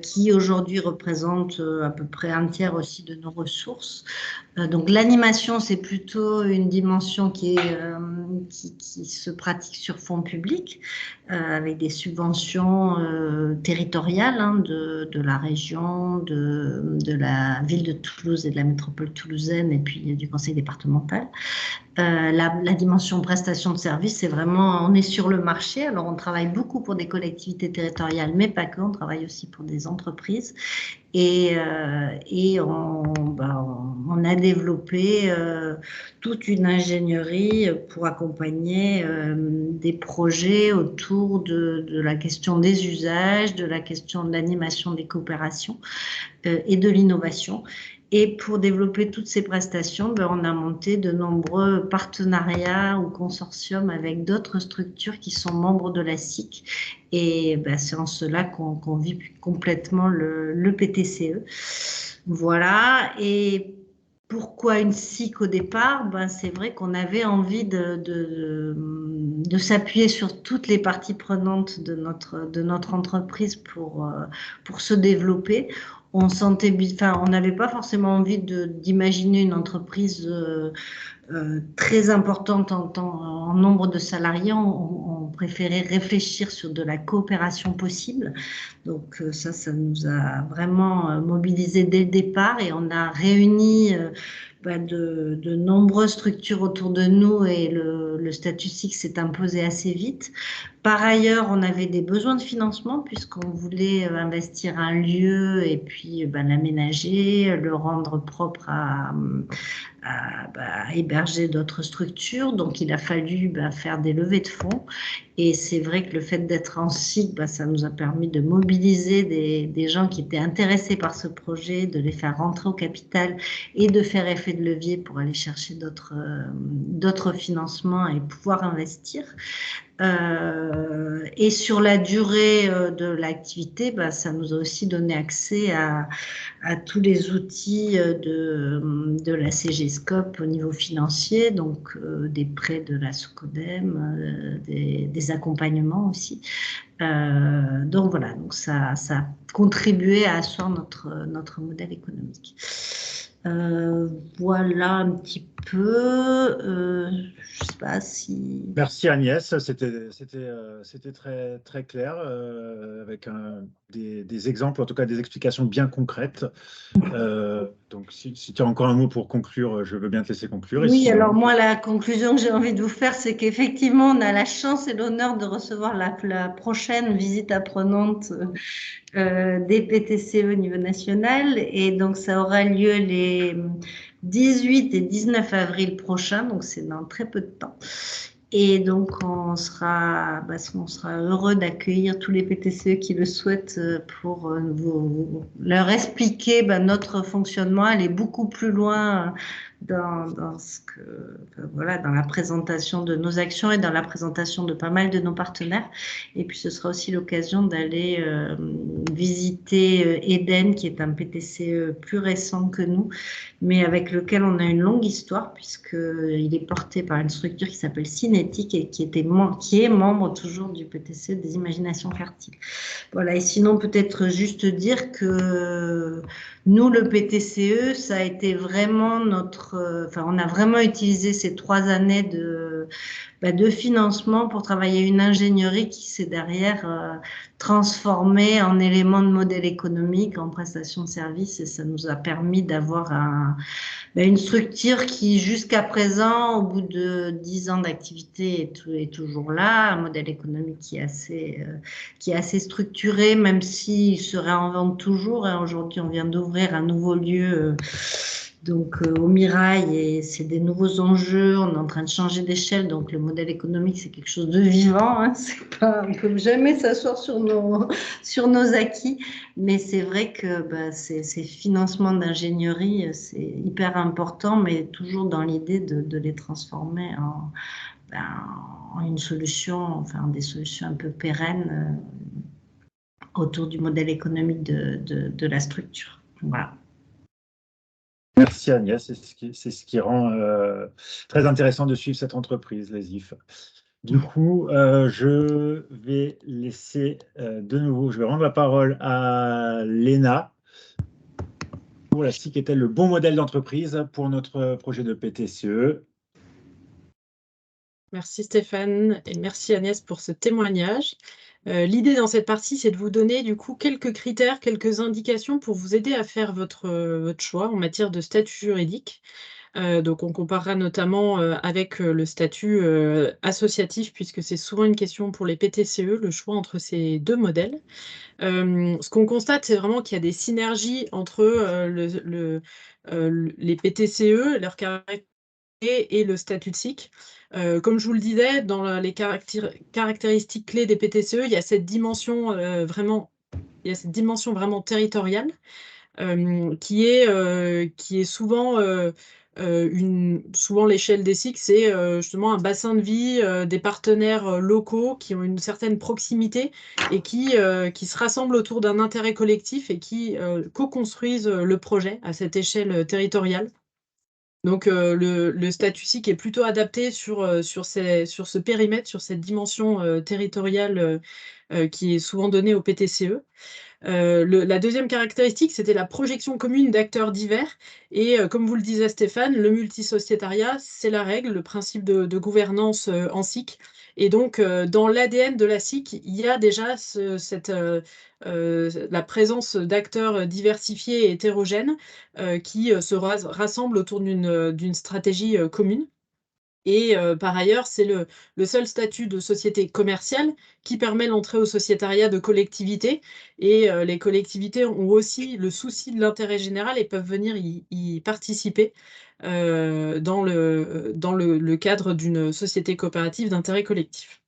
[SPEAKER 4] qui aujourd'hui représentent à peu près 1/3 aussi de nos ressources. Donc l'animation, c'est plutôt une dimension qui se pratique sur fonds publics, avec des subventions territoriales de la région, de la ville de Toulouse et de la métropole toulousaine, et puis du conseil départemental. La dimension prestation de services, c'est vraiment, on est sur le marché. Alors, on travaille beaucoup pour des collectivités territoriales, mais pas que, on travaille aussi pour des entreprises. Et on a développé toute une ingénierie pour accompagner des projets autour de la question des usages, de la question de l'animation des coopérations et de l'innovation. Et pour développer toutes ces prestations, on a monté de nombreux partenariats ou consortiums avec d'autres structures qui sont membres de la SIC. Et c'est en cela qu'on vit complètement le PTCE. Voilà. Et Pourquoi une SIC au départ? Ben, c'est vrai qu'on avait envie de s'appuyer sur toutes les parties prenantes de notre entreprise pour se développer. On sentait, enfin, on n'avait pas forcément envie d'imaginer une entreprise très importante en nombre de salariés. On préférait réfléchir sur de la coopération possible. Donc ça nous a vraiment mobilisés dès le départ et on a réuni de nombreuses structures autour de nous et le statut SIC s'est imposé assez vite. Par ailleurs, on avait des besoins de financement puisqu'on voulait investir un lieu et puis l'aménager, le rendre propre à héberger d'autres structures. Donc, il a fallu faire des levées de fonds. Et c'est vrai que le fait d'être en SIC, ça nous a permis de mobiliser des gens qui étaient intéressés par ce projet, de les faire rentrer au capital et de faire effet de levier pour aller chercher d'autres financements et pouvoir investir. Et sur la durée de l'activité, ça nous a aussi donné accès à tous les outils de la CGScope au niveau financier, donc des prêts de la SOCODEM, des accompagnements aussi. Donc voilà, donc ça a contribué à asseoir notre modèle économique. Voilà un petit peu. Je sais pas si.
[SPEAKER 2] Merci Agnès, c'était très, très clair, avec des exemples, en tout cas des explications bien concrètes. Donc si tu as encore un mot pour conclure, je veux bien te laisser conclure.
[SPEAKER 4] Oui, alors moi, la conclusion que j'ai envie de vous faire, c'est qu'effectivement, on a la chance et l'honneur de recevoir la prochaine visite apprenante des PTCE au niveau national. Et donc, ça aura lieu les 18 et 19 avril prochains, donc c'est dans très peu de temps. Et donc, on sera heureux d'accueillir tous les PTCE qui le souhaitent pour leur expliquer notre fonctionnement, aller beaucoup plus loin dans la présentation de nos actions et dans la présentation de pas mal de nos partenaires. Et puis, ce sera aussi l'occasion d'aller visiter Eden, qui est un PTCE plus récent que nous, mais avec lequel on a une longue histoire, puisqu'il est porté par une structure qui s'appelle Cinétique et qui est membre toujours du PTCE des Imaginations Fertiles. Voilà, et sinon, peut-être juste dire que nous, le PTCE, ça a été vraiment on a vraiment utilisé ces 3 années de financement pour travailler une ingénierie qui s'est derrière transformée en élément de modèle économique, en prestation de services, et ça nous a permis d'avoir une structure qui, jusqu'à présent, au bout de 10 ans d'activité, est toujours là, un modèle économique qui est assez structuré, même s'il se réinvente toujours. Aujourd'hui, on vient d'ouvrir un nouveau lieu au Mirail, et c'est des nouveaux enjeux, on est en train de changer d'échelle, donc le modèle économique, c'est quelque chose de vivant, hein, on ne peut jamais s'asseoir sur nos acquis, mais c'est vrai que ces financements d'ingénierie, c'est hyper important, mais toujours dans l'idée de les transformer en une solution, des solutions un peu pérennes autour du modèle économique de la structure. Voilà.
[SPEAKER 2] Merci Agnès, c'est ce qui rend très intéressant de suivre cette entreprise, les IF. Du coup, je vais laisser de nouveau, je vais rendre la parole à Léna pour la SIC est-elle le bon modèle d'entreprise pour notre projet de PTCE.
[SPEAKER 3] Merci Stéphane et merci Agnès pour ce témoignage. L'idée dans cette partie, c'est de vous donner du coup quelques critères, quelques indications pour vous aider à faire votre choix en matière de statut juridique. Donc on comparera notamment avec le statut associatif, puisque c'est souvent une question pour les PTCE, le choix entre ces 2 modèles. Ce qu'on constate, c'est vraiment qu'il y a des synergies entre les PTCE, leurs caractéristiques et le statut de SIC. Comme je vous le disais, dans les caractéristiques clés des PTCE, il y a cette dimension vraiment territoriale qui est souvent l'échelle des SIC, c'est justement un bassin de vie des partenaires locaux qui ont une certaine proximité et qui se rassemblent autour d'un intérêt collectif et qui co-construisent le projet à cette échelle territoriale. Donc, le statut SIC est plutôt adapté sur ce périmètre, sur cette dimension territoriale qui est souvent donnée au PTCE. La deuxième caractéristique, c'était la projection commune d'acteurs divers. Et comme vous le disait Stéphane, le multisociétariat, c'est la règle, le principe de gouvernance en SIC. Et donc, dans l'ADN de la SIC, il y a déjà la présence d'acteurs diversifiés et hétérogènes qui se rassemblent autour d'une stratégie commune. Et par ailleurs, c'est le seul statut de société commerciale qui permet l'entrée au sociétariat de collectivités. Et les collectivités ont aussi le souci de l'intérêt général et peuvent venir y participer dans le cadre d'une société coopérative d'intérêt collectif.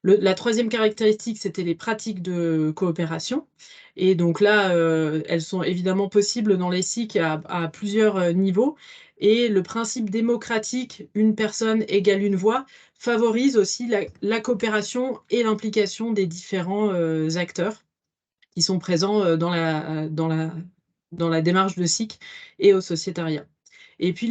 [SPEAKER 3] La troisième caractéristique, c'était les pratiques de coopération. Et donc là, elles sont évidemment possibles dans les SIC à plusieurs niveaux. Et le principe démocratique, une personne égale une voix, favorise aussi la coopération et l'implication des différents acteurs qui sont présents dans la démarche de SIC et au sociétariat. Et puis,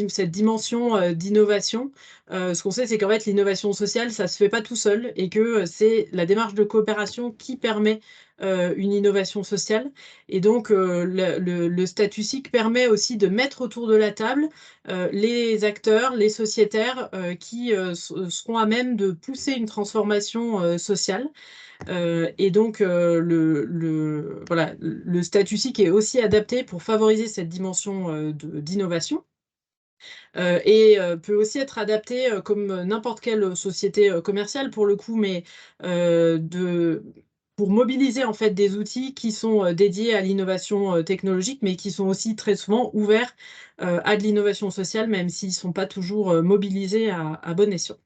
[SPEAKER 3] cette dimension d'innovation, ce qu'on sait, c'est qu'en fait, l'innovation sociale, ça ne se fait pas tout seul et que c'est la démarche de coopération qui permet une innovation sociale. Et donc, le statut SIC permet aussi de mettre autour de la table les acteurs, les sociétaires qui seront à même de pousser une transformation sociale. Et donc, voilà, le statut SIC est aussi adapté pour favoriser cette dimension d'innovation et peut aussi être adapté comme n'importe quelle société commerciale pour le coup, mais pour mobiliser en fait des outils qui sont dédiés à l'innovation technologique, mais qui sont aussi très souvent ouverts à de l'innovation sociale, même s'ils ne sont pas toujours mobilisés à bon escient.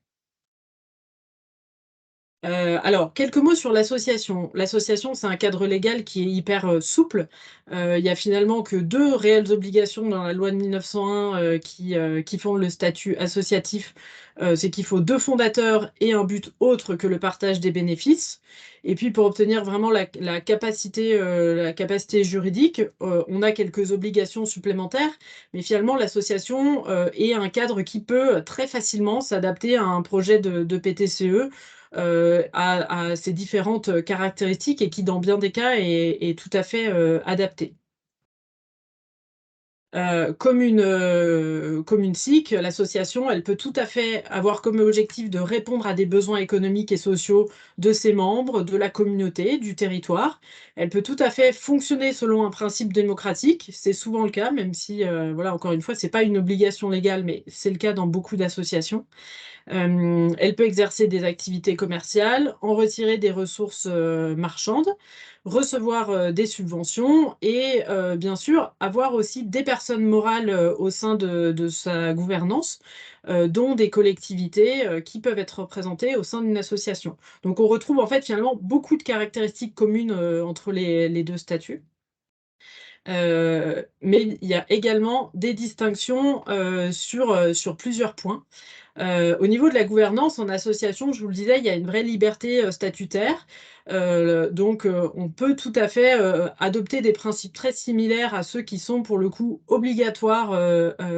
[SPEAKER 3] Alors, quelques mots sur l'association. L'association, c'est un cadre légal qui est hyper souple. Il y a finalement que 2 réelles obligations dans la loi de 1901 qui font le statut associatif. C'est qu'il faut 2 fondateurs et un but autre que le partage des bénéfices. Et puis, pour obtenir vraiment la capacité juridique, on a quelques obligations supplémentaires. Mais finalement, l'association est un cadre qui peut très facilement s'adapter à un projet de PTCE. À ces différentes caractéristiques et qui, dans bien des cas, est tout à fait adapté. Comme une SIC, l'association, elle peut tout à fait avoir comme objectif de répondre à des besoins économiques et sociaux de ses membres, de la communauté, du territoire. Elle peut tout à fait fonctionner selon un principe démocratique. C'est souvent le cas, même si, voilà, encore une fois, c'est pas une obligation légale, mais c'est le cas dans beaucoup d'associations. Elle peut exercer des activités commerciales, en retirer des ressources marchandes, recevoir des subventions et bien sûr avoir aussi des personnes morales au sein de sa gouvernance, dont des collectivités qui peuvent être représentées au sein d'une association. Donc on retrouve en fait finalement beaucoup de caractéristiques communes entre les 2 statuts. Mais il y a également des distinctions sur plusieurs points. Au niveau de la gouvernance en association, je vous le disais, il y a une vraie liberté statutaire. Donc, on peut tout à fait adopter des principes très similaires à ceux qui sont pour le coup obligatoires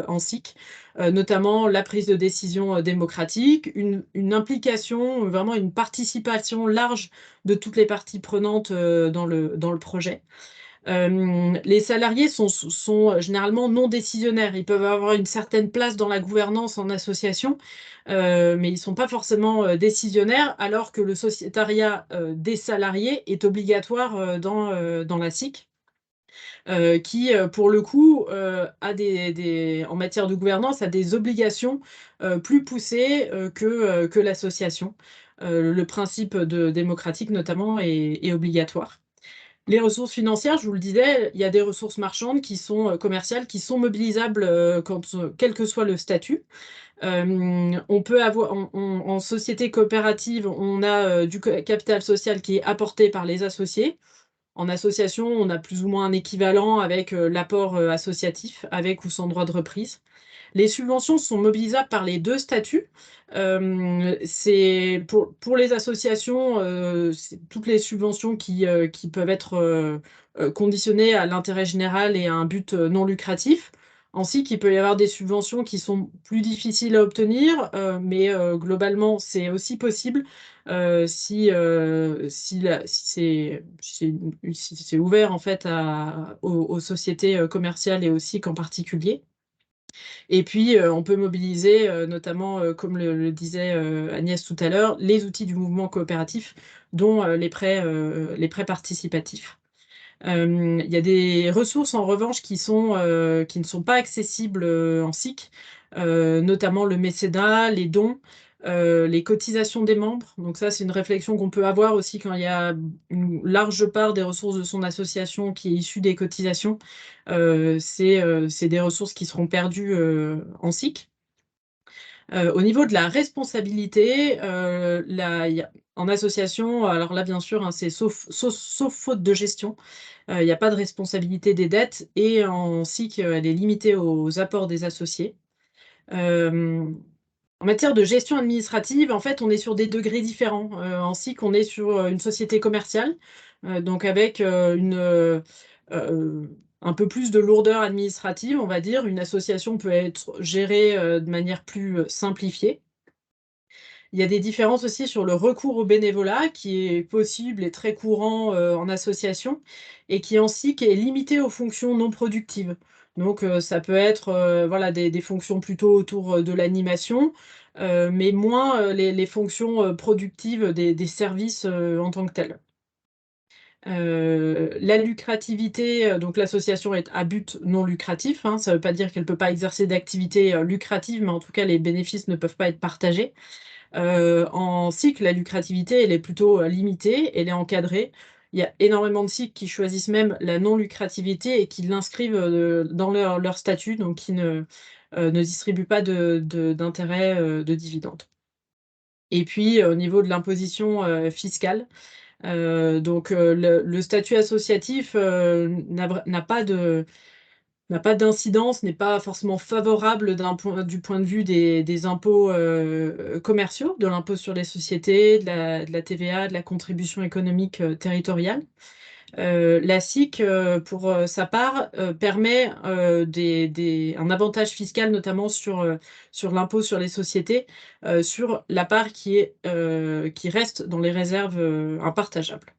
[SPEAKER 3] en SIC, notamment la prise de décision démocratique, une implication, vraiment une participation large de toutes les parties prenantes dans le projet. Les salariés sont généralement non décisionnaires. Ils peuvent avoir une certaine place dans la gouvernance en association, mais ils ne sont pas forcément décisionnaires, alors que le sociétariat des salariés est obligatoire dans la SIC, qui, pour le coup, en matière de gouvernance, a des obligations plus poussées que l'association. Le principe démocratique, notamment, est obligatoire. Les ressources financières, je vous le disais, il y a des ressources marchandes qui sont commerciales, qui sont mobilisables quel que soit le statut. On peut avoir en société coopérative, on a du capital social qui est apporté par les associés. En association, on a plus ou moins un équivalent avec l'apport associatif, avec ou sans droit de reprise. Les subventions sont mobilisables par les 2 statuts. C'est pour les associations, c'est toutes les subventions qui peuvent être conditionnées à l'intérêt général et à un but non lucratif. En SIC, il peut y avoir des subventions qui sont plus difficiles à obtenir, mais globalement, c'est aussi possible si c'est ouvert en fait aux sociétés commerciales et aux SIC en particulier. Et puis, on peut mobiliser, notamment, comme le disait Agnès tout à l'heure, les outils du mouvement coopératif, dont les prêts participatifs. Il y a des ressources en revanche qui ne sont pas accessibles en SIC, notamment le mécénat, les dons, les cotisations des membres. Donc ça, c'est une réflexion qu'on peut avoir aussi quand il y a une large part des ressources de son association qui est issue des cotisations. C'est des ressources qui seront perdues en SIC. Au niveau de la responsabilité, en association, alors là, bien sûr, hein, c'est sauf faute de gestion, il n'y a pas de responsabilité des dettes, et en SIC, elle est limitée aux apports des associés. En matière de gestion administrative, en fait, on est sur des degrés différents. En SIC, on est sur une société commerciale, donc avec un peu plus de lourdeur administrative, on va dire. Une association peut être gérée de manière plus simplifiée. Il y a des différences aussi sur le recours au bénévolat, qui est possible et très courant en association, et qui en SIC est limité aux fonctions non productives. Donc ça peut être voilà, des fonctions plutôt autour de l'animation, mais moins les fonctions productives des services en tant que tels. La lucrativité, donc l'association est à but non lucratif, hein, ça ne veut pas dire qu'elle ne peut pas exercer d'activités lucratives, mais en tout cas les bénéfices ne peuvent pas être partagés. En SIC, la lucrativité, elle est plutôt limitée, elle est encadrée. Il y a énormément de SIC qui choisissent même la non-lucrativité et qui l'inscrivent dans leur statut, donc qui ne distribuent pas d'intérêt de dividendes. Et puis, au niveau de l'imposition fiscale, donc le statut associatif n'a pas d'incidence, n'est pas forcément favorable du point de vue des impôts commerciaux, de l'impôt sur les sociétés, de la TVA, de la contribution économique territoriale. La SIC, pour sa part, permet un avantage fiscal, notamment sur l'impôt sur les sociétés, sur la part qui reste dans les réserves impartageables.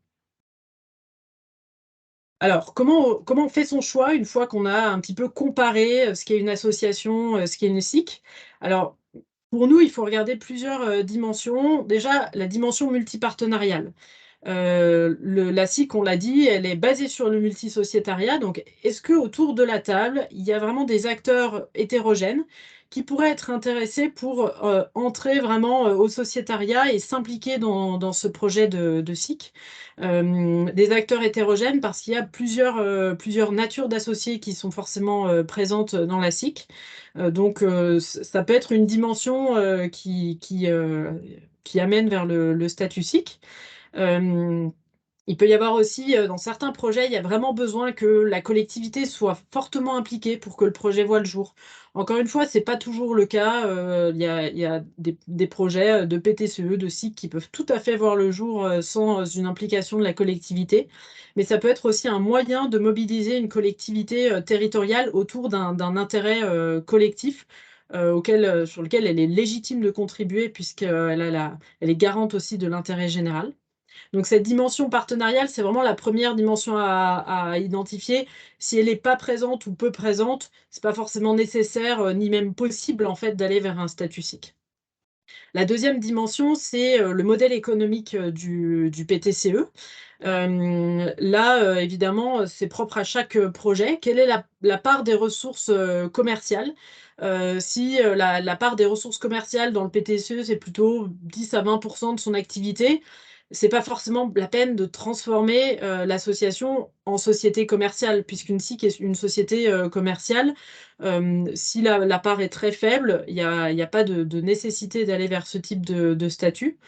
[SPEAKER 3] Alors, comment on fait son choix une fois qu'on a un petit peu comparé ce qu'est une association, ce qu'est une SIC? Alors, pour nous, il faut regarder plusieurs dimensions. Déjà, la dimension multipartenariale. La SIC, on l'a dit, elle est basée sur le multisociétariat. Donc, est-ce qu'autour de la table, il y a vraiment des acteurs hétérogènes qui pourraient être intéressés pour entrer vraiment au sociétariat et s'impliquer dans ce projet de SIC? Des acteurs hétérogènes parce qu'il y a plusieurs natures d'associés qui sont forcément présentes dans la SIC. Donc, ça peut être une dimension qui amène vers le statut SIC. Il peut y avoir aussi, dans certains projets, il y a vraiment besoin que la collectivité soit fortement impliquée pour que le projet voie le jour. Encore une fois, ce n'est pas toujours le cas. Il y a des projets de PTCE, de SIC qui peuvent tout à fait voir le jour sans une implication de la collectivité. Mais ça peut être aussi un moyen de mobiliser une collectivité territoriale autour d'un intérêt collectif sur lequel elle est légitime de contribuer puisqu'elle est garante aussi de l'intérêt général. Donc cette dimension partenariale, c'est vraiment la première dimension à identifier. Si elle n'est pas présente ou peu présente, c'est pas forcément nécessaire ni même possible en fait d'aller vers un statut SIC. La deuxième dimension, c'est le modèle économique du PTCE. Là, évidemment, c'est propre à chaque projet. Quelle est la part des ressources commerciales? Si la part des ressources commerciales dans le PTCE, c'est plutôt 10 à 20% de son activité, c'est pas forcément la peine de transformer l'association en société commerciale, puisqu'une SIC est une société commerciale. Si la part est très faible, il n'y a pas de nécessité d'aller vers ce type de statut.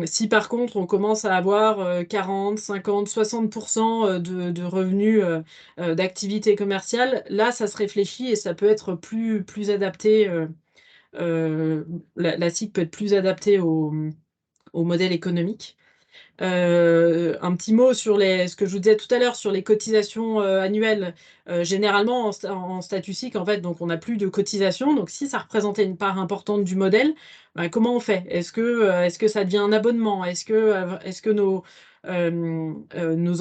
[SPEAKER 3] Si par contre on commence à avoir 40, 50, 60% de revenus d'activité commerciale, là ça se réfléchit et ça peut être plus adapté. La SIC peut être plus adaptée au modèle économique. Un petit mot sur ce que je vous disais tout à l'heure sur les cotisations annuelles. Généralement, en statut SIC, en fait, donc on n'a plus de cotisations. Donc, si ça représentait une part importante du modèle, comment on fait? Est-ce que ça devient un abonnement? Est-ce que nos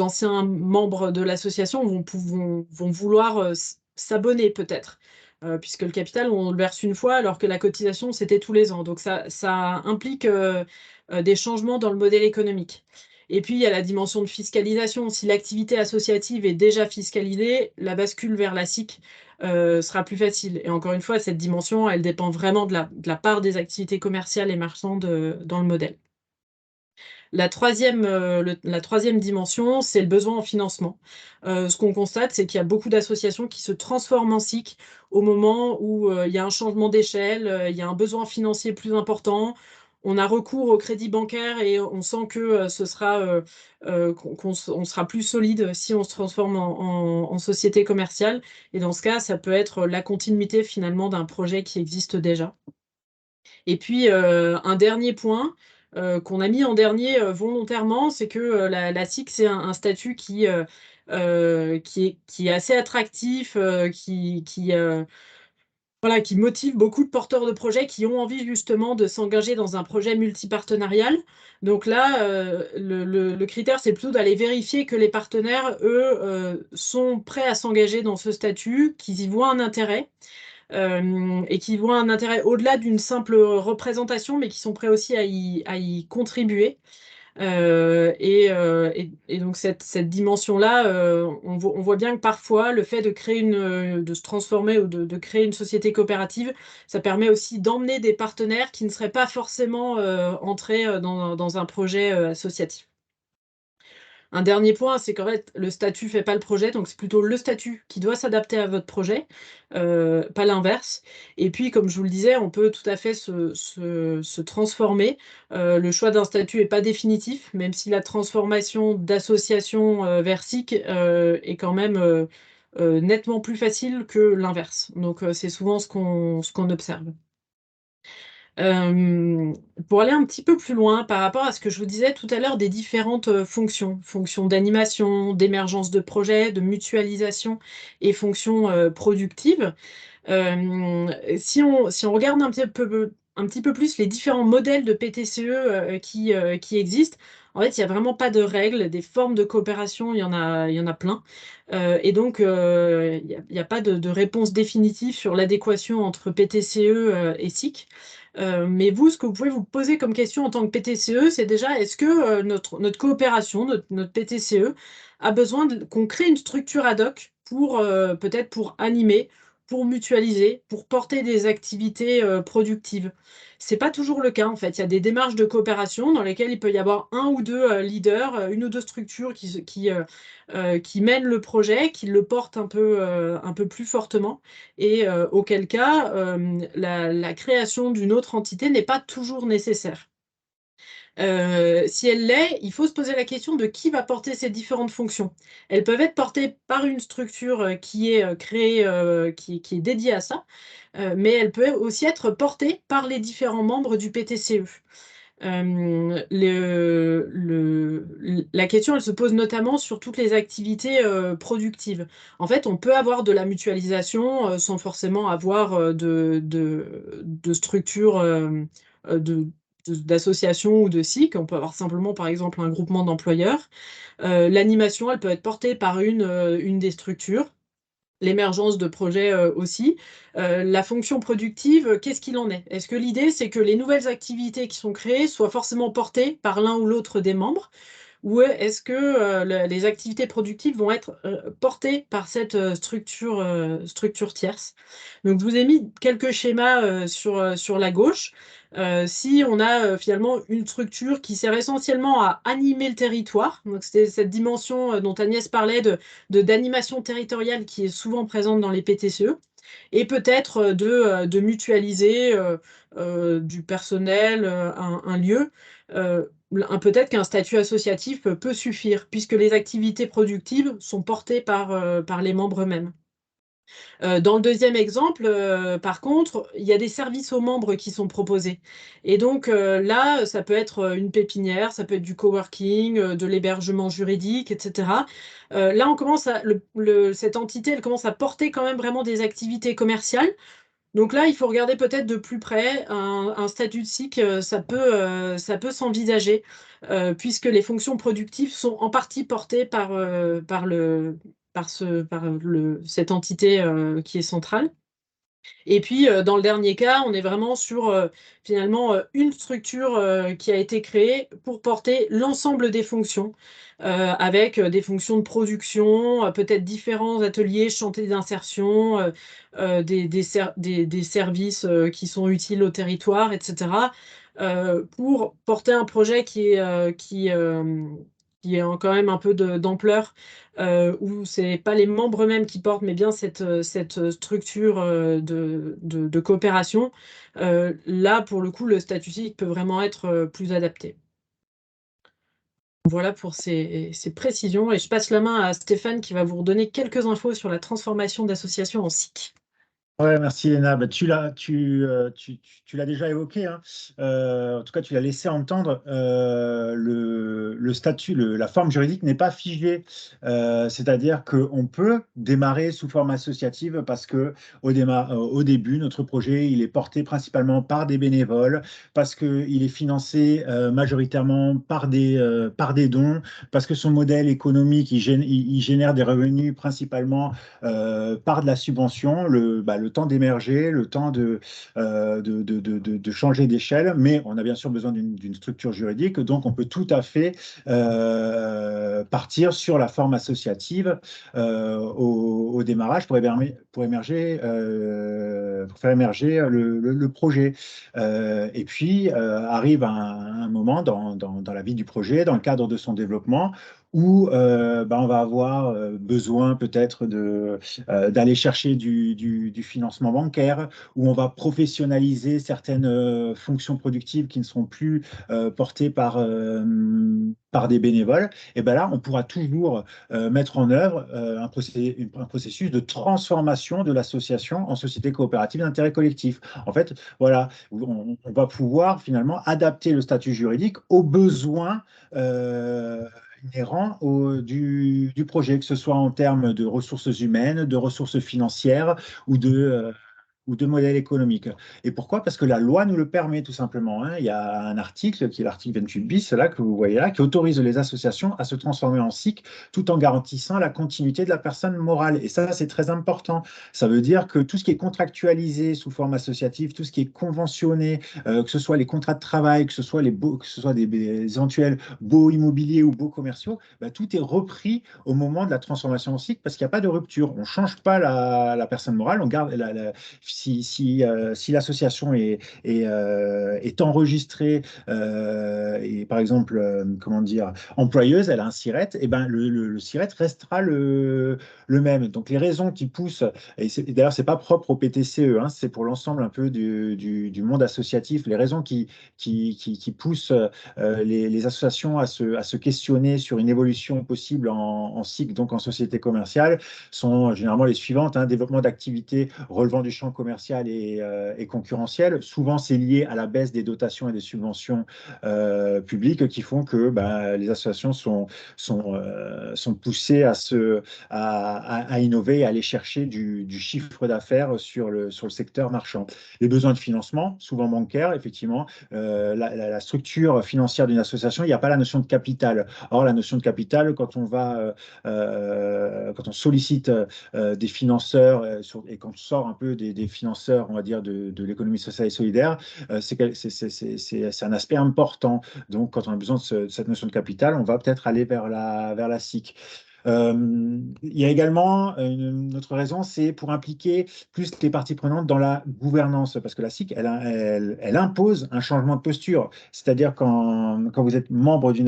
[SPEAKER 3] anciens membres de l'association vont vouloir s'abonner peut-être? Puisque le capital, on le verse une fois, alors que la cotisation, c'était tous les ans. Donc, ça implique des changements dans le modèle économique. Et puis, il y a la dimension de fiscalisation. Si l'activité associative est déjà fiscalisée, la bascule vers la SIC sera plus facile. Et encore une fois, cette dimension, elle dépend vraiment de la part des activités commerciales et marchandes dans le modèle. La troisième dimension, c'est le besoin en financement. Ce qu'on constate, c'est qu'il y a beaucoup d'associations qui se transforment en SIC au moment où il y a un changement d'échelle, il y a un besoin financier plus important. On a recours au crédit bancaire et on sent que on sera plus solide si on se transforme en société commerciale. Et dans ce cas, ça peut être la continuité finalement d'un projet qui existe déjà. Et puis, un dernier point qu'on a mis en dernier volontairement, c'est que la SIC, c'est un statut qui est assez attractif, voilà, qui motive beaucoup de porteurs de projets qui ont envie justement de s'engager dans un projet multipartenarial. Donc là, le critère, c'est plutôt d'aller vérifier que les partenaires, eux, sont prêts à s'engager dans ce statut, qu'ils y voient un intérêt. Et qui voient un intérêt au-delà d'une simple représentation, mais qui sont prêts aussi à y contribuer. Et donc cette dimension-là, on voit bien que parfois, le fait de se transformer ou de créer une société coopérative, ça permet aussi d'emmener des partenaires qui ne seraient pas forcément entrés dans un projet associatif. Un dernier point, c'est qu'en fait, le statut ne fait pas le projet, donc c'est plutôt le statut qui doit s'adapter à votre projet, pas l'inverse. Et puis, comme je vous le disais, on peut tout à fait se transformer. Le choix d'un statut n'est pas définitif, même si la transformation d'association vers SIC est quand même nettement plus facile que l'inverse. Donc, c'est souvent ce qu'on observe. Pour aller un petit peu plus loin par rapport à ce que je vous disais tout à l'heure des différentes fonctions d'animation, d'émergence de projet, de mutualisation et fonctions productives. Si on regarde un petit peu plus les différents modèles de PTCE qui existent, en fait, il n'y a vraiment pas de règles, des formes de coopération, il y en a plein. Et donc, il n'y a pas de réponse définitive sur l'adéquation entre PTCE et SIC. Mais vous, ce que vous pouvez vous poser comme question en tant que PTCE, c'est déjà, est-ce que notre coopération, notre PTCE, a besoin qu'on crée une structure ad hoc peut-être pour animer, pour mutualiser, pour porter des activités productives? C'est pas toujours le cas, en fait. Il y a des démarches de coopération dans lesquelles il peut y avoir un ou deux leaders, une ou deux structures qui mènent le projet, qui le portent un peu plus fortement, et auquel cas la création d'une autre entité n'est pas toujours nécessaire. Si elle l'est, il faut se poser la question de qui va porter ces différentes fonctions. Elles peuvent être portées par une structure qui est créée, qui est dédiée à ça, mais elles peuvent aussi être portées par les différents membres du PTCE. La question, elle se pose notamment sur toutes les activités productives. En fait, on peut avoir de la mutualisation sans forcément avoir de structure d'association ou de SIC. On peut avoir simplement, par exemple, un groupement d'employeurs. L'animation, elle peut être portée par une des structures. L'émergence de projets aussi. La fonction productive, qu'est-ce qu'il en est? Est-ce que l'idée, c'est que les nouvelles activités qui sont créées soient forcément portées par l'un ou l'autre des membres? Ou est-ce que les activités productives vont être portées par cette structure tierce? Donc, je vous ai mis quelques schémas sur la gauche. Si on a finalement une structure qui sert essentiellement à animer le territoire, donc c'était cette dimension dont Agnès parlait d'animation territoriale qui est souvent présente dans les PTCE, et peut-être de mutualiser du personnel, un lieu. Peut-être qu'un statut associatif peut suffire, puisque les activités productives sont portées par les membres eux-mêmes. Dans le deuxième exemple, par contre, il y a des services aux membres qui sont proposés. Et donc là, ça peut être une pépinière, ça peut être du coworking, de l'hébergement juridique, etc. Là, on commence à, cette entité, elle commence à porter quand même vraiment des activités commerciales. Donc là, il faut regarder peut-être de plus près. Un statut de SIC, ça peut s'envisager, puisque les fonctions productives sont en partie portées par cette entité qui est centrale. Et puis, dans le dernier cas, on est vraiment sur finalement une structure qui a été créée pour porter l'ensemble des fonctions, avec des fonctions de production, peut-être différents ateliers, chantiers d'insertion, des services qui sont utiles au territoire, etc., pour porter un projet qui est quand même un peu d'ampleur, où c'est pas les membres eux-mêmes qui portent, mais bien cette structure de coopération. Là, pour le coup, le statut civique peut vraiment être plus adapté. Voilà pour ces précisions, et je passe la main à Stéphane qui va vous redonner quelques infos sur la transformation d'associations en SIC.
[SPEAKER 2] Ouais, merci Léna. Bah, tu l'as déjà évoqué, hein. En tout cas, tu l'as laissé entendre. Le statut, la forme juridique n'est pas figée. C'est-à-dire qu'on peut démarrer sous forme associative parce que au début, notre projet, il est porté principalement par des bénévoles, parce qu'il est financé majoritairement par des dons, parce que son modèle économique, il génère des revenus principalement par de la subvention, le temps d'émerger, le temps de changer d'échelle, mais on a bien sûr besoin d'une structure juridique, donc on peut tout à fait partir sur la forme associative au démarrage pour faire émerger le projet. Et puis arrive un moment dans la vie du projet, dans le cadre de son développement, où on va avoir besoin peut-être d'aller chercher du financement bancaire, où on va professionnaliser certaines fonctions productives qui ne seront plus portées par des bénévoles. Et bien là, on pourra toujours mettre en œuvre un processus de transformation de l'association en société coopérative d'intérêt collectif. En fait, voilà, on va pouvoir finalement adapter le statut juridique aux besoins inhérents du projet, que ce soit en termes de ressources humaines, de ressources financières ou de modèle économique. Et pourquoi? Parce que la loi nous le permet tout simplement, hein. Il y a un article, qui est l'article 28 bis, là, que vous voyez là, qui autorise les associations à se transformer en SIC tout en garantissant la continuité de la personne morale. Et ça, c'est très important. Ça veut dire que tout ce qui est contractualisé sous forme associative, tout ce qui est conventionné, que ce soit les contrats de travail, que ce soit des éventuels baux immobiliers ou baux commerciaux, tout est repris au moment de la transformation en SIC parce qu'il n'y a pas de rupture. On ne change pas la personne morale, on garde si l'association est enregistrée et par exemple, comment dire, employeuse, elle a un SIRET, et le SIRET restera le même. Donc les raisons qui poussent, et d'ailleurs c'est pas propre au PTCE, hein, c'est pour l'ensemble un peu du monde associatif, les raisons qui poussent les associations à se questionner sur une évolution possible en SIC, donc en société commerciale, sont généralement les suivantes, hein: développement d'activités relevant du champ commercial et concurrentiel. Souvent, c'est lié à la baisse des dotations et des subventions publiques qui font que les associations sont poussées à innover et à aller chercher du chiffre d'affaires sur le secteur marchand. Les besoins de financement, souvent bancaires, effectivement, la structure financière d'une association, il n'y a pas la notion de capital. Or, la notion de capital, quand on sollicite des financeurs et quand on sort un peu des financeurs, on va dire, de l'économie sociale et solidaire, c'est un aspect important. Donc, quand on a besoin de cette notion de capital, on va peut-être aller vers la SIC. Il y a également une autre raison, c'est pour impliquer plus les parties prenantes dans la gouvernance, parce que la SIC, elle impose un changement de posture. C'est-à-dire quand vous êtes membre d'une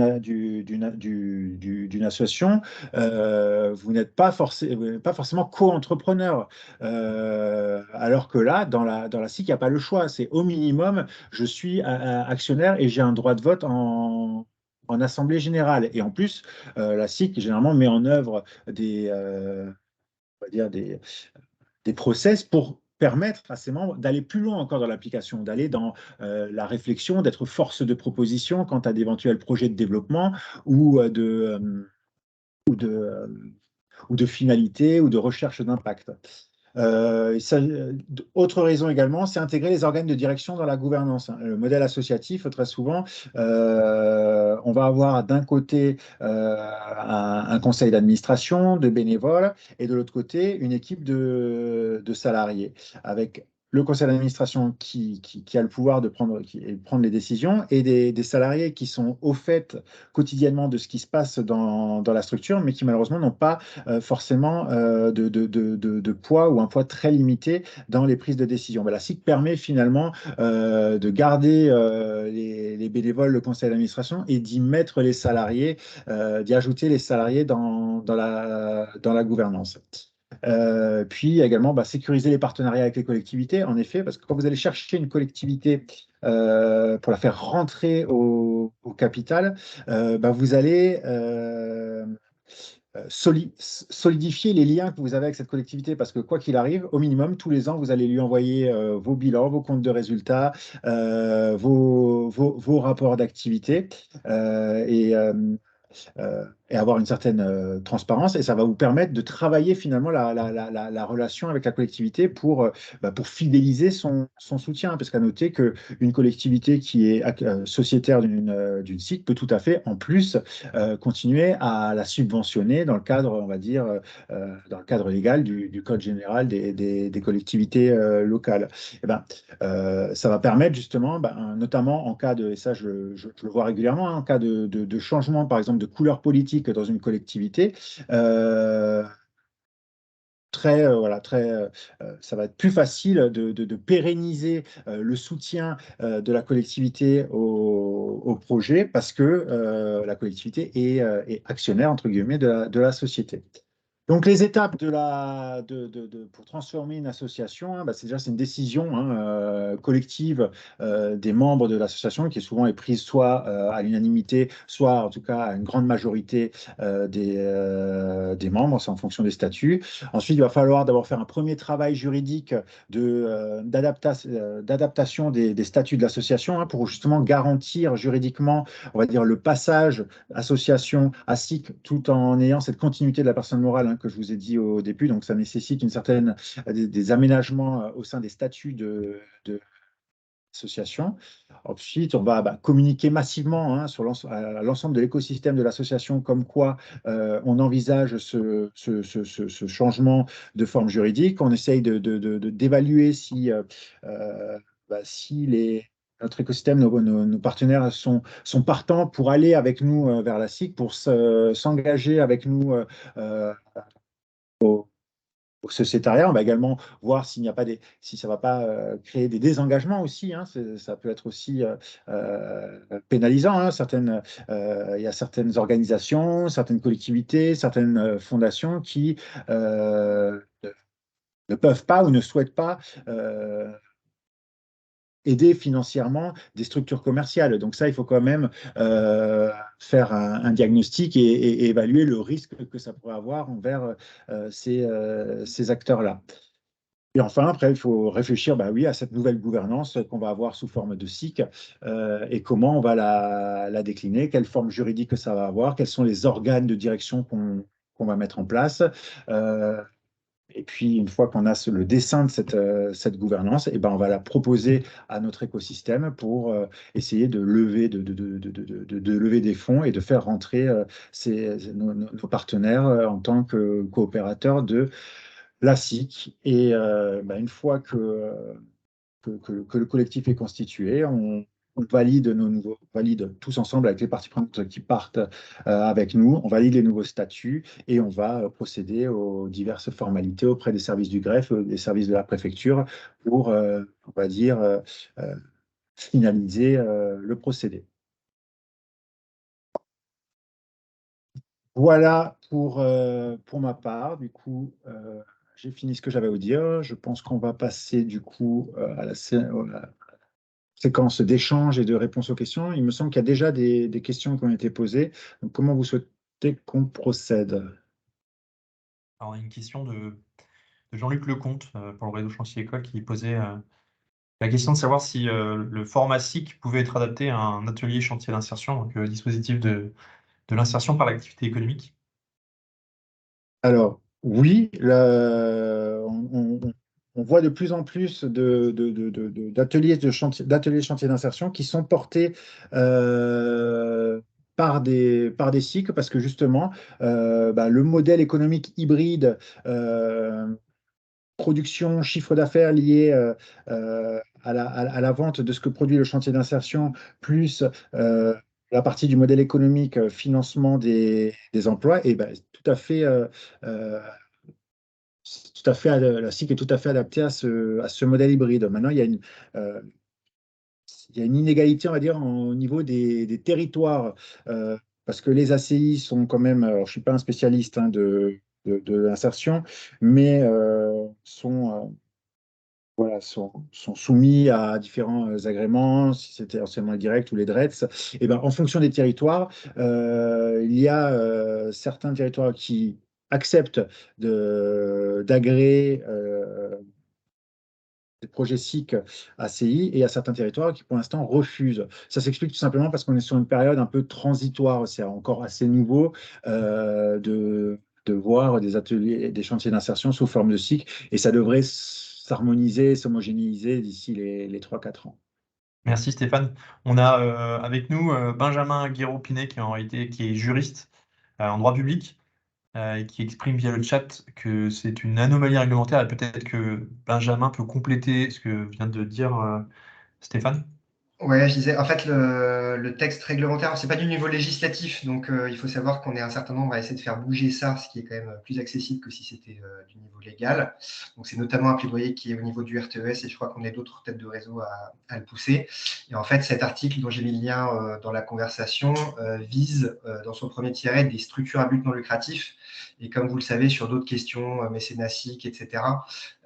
[SPEAKER 2] association, vous n'êtes pas forcément co-entrepreneur. Alors que là, dans la SIC, il n'y a pas le choix. C'est au minimum, je suis actionnaire et j'ai un droit de vote en assemblée générale. Et en plus, la SIC généralement met en œuvre on va dire process pour permettre à ces membres d'aller plus loin encore dans l'application, d'aller dans la réflexion, d'être force de proposition quant à d'éventuels projets de développement ou de finalité ou de recherche d'impact. Autre raison également, c'est intégrer les organes de direction dans la gouvernance. Le modèle associatif, très souvent, on va avoir d'un côté un conseil d'administration, de bénévoles, et de l'autre côté, une équipe de salariés, avec le conseil d'administration qui a le pouvoir de prendre les décisions, et des salariés qui sont au fait quotidiennement de ce qui se passe dans la structure, mais qui malheureusement n'ont pas forcément de poids ou un poids très limité dans les prises de décision. La SIC permet finalement de garder les bénévoles, le conseil d'administration, et d'y mettre les salariés, d'y ajouter les salariés dans la gouvernance. Puis également sécuriser les partenariats avec les collectivités, en effet, parce que quand vous allez chercher une collectivité pour la faire rentrer au capital, vous allez solidifier les liens que vous avez avec cette collectivité, parce que quoi qu'il arrive, au minimum, tous les ans, vous allez lui envoyer vos bilans, vos comptes de résultats, vos rapports d'activité, et avoir une certaine transparence, et ça va vous permettre de travailler finalement la relation avec la collectivité pour fidéliser son soutien, parce qu'à noter qu'une collectivité qui est sociétaire d'une SIC peut tout à fait, en plus, continuer à la subventionner dans le cadre, on va dire, dans le cadre légal du Code général des collectivités locales. Ça va permettre justement, notamment en cas de, et ça je le vois régulièrement, en cas de changement, par exemple, de couleur politique dans une collectivité, ça va être plus facile de pérenniser le soutien de la collectivité au projet, parce que la collectivité est actionnaire, entre guillemets, de la société. Donc, les étapes pour transformer une association, c'est une décision collective des membres de l'association, qui souvent est prise soit à l'unanimité, soit en tout cas à une grande majorité des membres, c'est en fonction des statuts. Ensuite, il va falloir d'abord faire un premier travail juridique d'adaptation des statuts de l'association, pour justement garantir juridiquement, on va dire, le passage association à SIC, tout en ayant cette continuité de la personne morale que je vous ai dit au début. Donc, ça nécessite des aménagements au sein des statuts de l'association. Ensuite, on va communiquer massivement sur l'ensemble de l'écosystème de l'association, comme quoi on envisage ce changement de forme juridique. On essaye d'évaluer si notre écosystème, nos partenaires sont partants pour aller avec nous vers la SIC, pour s'engager avec nous au sociétariat. On va également voir si ça ne va pas créer des désengagements aussi. Ça peut être aussi pénalisant. Il y a certaines organisations, certaines collectivités, certaines fondations qui ne peuvent pas ou ne souhaitent pas aider financièrement des structures commerciales. Donc ça, il faut quand même faire un diagnostic et évaluer le risque que ça pourrait avoir envers ces acteurs-là. Et enfin, après, il faut réfléchir à cette nouvelle gouvernance qu'on va avoir sous forme de SIC, et comment on va la décliner, quelle forme juridique ça va avoir, quels sont les organes de direction qu'on va mettre en place. Et puis, une fois qu'on a le dessin de cette gouvernance, on va la proposer à notre écosystème pour essayer de lever des fonds et de faire rentrer nos partenaires en tant que coopérateurs de la SIC. Et une fois que le collectif est constitué, on valide tous ensemble avec les parties prenantes qui partent avec nous, on valide les nouveaux statuts et on va procéder aux diverses formalités auprès des services du greffe, des services de la préfecture, pour, on va dire, finaliser le procédé. Voilà pour ma part. Du coup, j'ai fini ce que j'avais à vous dire. Je pense qu'on va passer du coup à la séquence d'échange et de réponse aux questions. Il me semble qu'il y a déjà des questions qui ont été posées. Donc, comment vous souhaitez qu'on procède?
[SPEAKER 1] Alors, une question de Jean-Luc Lecomte pour le réseau Chantier École qui posait la question de savoir si le format SIC pouvait être adapté à un atelier chantier d'insertion, donc dispositif de l'insertion par l'activité économique.
[SPEAKER 2] Alors, oui, on voit de plus en plus d'ateliers de chantier d'insertion qui sont portés par des cycles parce que justement, le modèle économique hybride, production, chiffre d'affaires lié à la vente de ce que produit le chantier d'insertion, plus la partie du modèle économique, financement des emplois, et ben, euh, tout à fait, la SIC est tout à fait adaptée à ce modèle hybride. Maintenant, euh, il y a une inégalité, on va dire, au niveau des territoires, parce que les ACI sont quand même, alors, je ne suis pas un spécialiste de l'insertion, mais sont soumis à différents agréments, si c'était enseignement direct ou les DRETS. Et ben, en fonction des territoires, il y a certains territoires qui acceptent d'agréer des projets SIC ACI et à certains territoires qui pour l'instant refusent. Ça s'explique tout simplement parce qu'on est sur une période un peu transitoire, c'est encore assez nouveau de voir des ateliers, des chantiers d'insertion sous forme de SIC et ça devrait s'harmoniser, s'homogénéiser d'ici les 3-4 ans.
[SPEAKER 1] Merci Stéphane. On a avec nous Benjamin Guiraud-Pinet qui est juriste en droit public et qui exprime via le chat que c'est une anomalie réglementaire et peut-être que Benjamin peut compléter ce que vient de dire Stéphane.
[SPEAKER 5] Ouais, je disais, en fait, le texte réglementaire, c'est pas du niveau législatif, donc il faut savoir qu'on est un certain nombre à essayer de faire bouger ça, ce qui est quand même plus accessible que si c'était du niveau légal. Donc c'est notamment un plaidoyer qui est au niveau du RTES et je crois qu'on est d'autres têtes de réseau à le pousser. Et en fait, cet article dont j'ai mis le lien dans la conversation vise dans son premier tiret des structures à but non lucratif. Et comme vous le savez, sur d'autres questions, mécénaciques, etc.,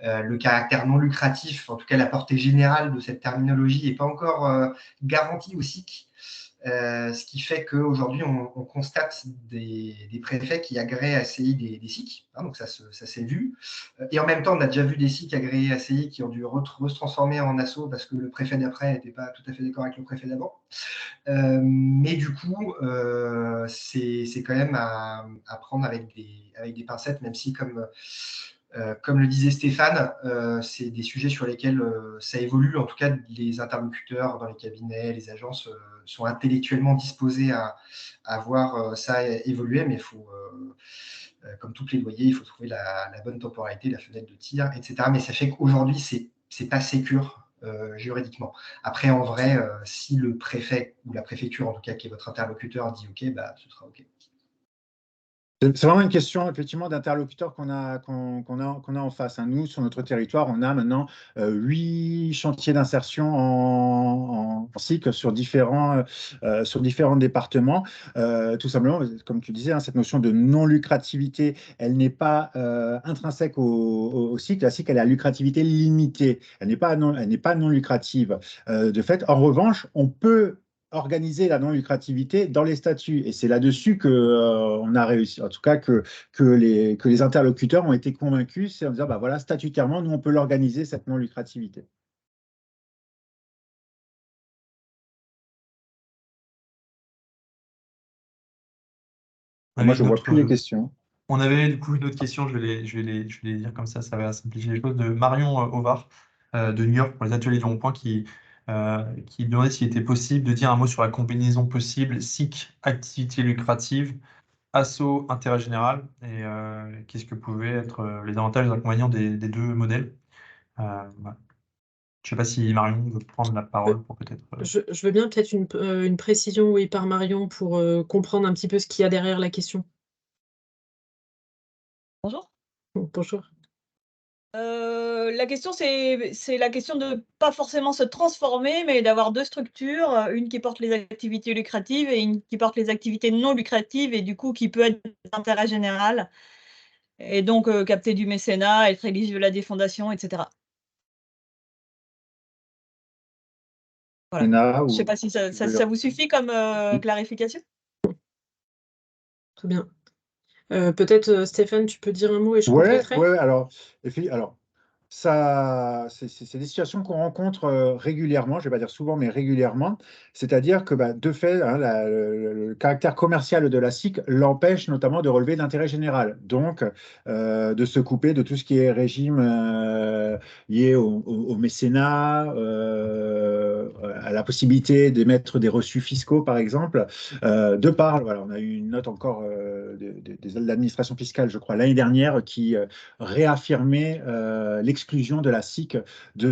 [SPEAKER 5] le caractère non lucratif, en tout cas la portée générale de cette terminologie, n'est pas encore garantie au SIC. Ce qui fait qu'aujourd'hui, on constate des préfets qui agréent ACI des SIC, hein, donc ça s'est vu. Et en même temps, on a déjà vu des SIC agréés ACI qui ont dû se transformer en ASSO parce que le préfet d'après n'était pas tout à fait d'accord avec le préfet d'avant. Mais du coup, c'est quand même à prendre avec des pincettes, même si, comme le disait Stéphane, c'est des sujets sur lesquels ça évolue. En tout cas, les interlocuteurs dans les cabinets, les agences sont intellectuellement disposés à voir ça évoluer, mais il faut, comme tout plaidoyer, il faut trouver la bonne temporalité, la fenêtre de tir, etc. Mais ça fait qu'aujourd'hui, c'est pas sécure juridiquement. Après, en vrai, si le préfet ou la préfecture, en tout cas, qui est votre interlocuteur, dit OK, bah, ce sera OK.
[SPEAKER 2] C'est vraiment une question effectivement d'interlocuteur qu'on a en face. Nous, sur notre territoire, on a maintenant 8 chantiers d'insertion en cycle sur différents départements. Tout simplement, comme tu disais, cette notion de non-lucrativité, elle n'est pas intrinsèque au cycle. La cycle, elle a lucrativité limitée. Elle n'est pas non lucrative de fait. En revanche, on peut organiser la non-lucrativité dans les statuts. Et c'est là-dessus qu'on a réussi, en tout cas que les interlocuteurs ont été convaincus, c'est en disant, voilà, statutairement, nous, on peut l'organiser, cette non-lucrativité. Moi, je ne vois plus les questions.
[SPEAKER 1] On avait du coup une autre question, je vais les dire comme ça va simplifier les choses, de Marion Ovar de New York pour les ateliers du Rond-Point qui demandait s'il était possible de dire un mot sur la combinaison possible SIC, activité lucrative, ASSO, intérêt général, et qu'est-ce que pouvaient être les avantages et les inconvénients des deux modèles. Voilà. Je ne sais pas si Marion veut prendre la parole pour peut-être...
[SPEAKER 3] Je veux bien peut-être une précision, oui, par Marion pour comprendre un petit peu ce qu'il y a derrière la question.
[SPEAKER 6] Bonjour.
[SPEAKER 3] Bonjour.
[SPEAKER 6] La question, c'est la question de pas forcément se transformer, mais d'avoir deux structures, une qui porte les activités lucratives et une qui porte les activités non lucratives et du coup qui peut être d'intérêt général et donc capter du mécénat, être éligible à des fondations, etc. Voilà. Je ne sais pas si ça vous suffit comme clarification.
[SPEAKER 3] Très bien. Peut-être, Stéphane, tu peux dire un mot et je compléterai.
[SPEAKER 2] Ouais, alors, ça, c'est des situations qu'on rencontre régulièrement, je ne vais pas dire souvent, mais régulièrement. C'est-à-dire que de fait, hein, le caractère commercial de la SIC l'empêche notamment de relever l'intérêt général. Donc, de se couper de tout ce qui est régime lié au mécénat, à la possibilité d'émettre des reçus fiscaux, par exemple. De par, voilà, on a eu une note encore de l'administration fiscale, je crois, l'année dernière, qui réaffirmer l'exclusion de la SIC de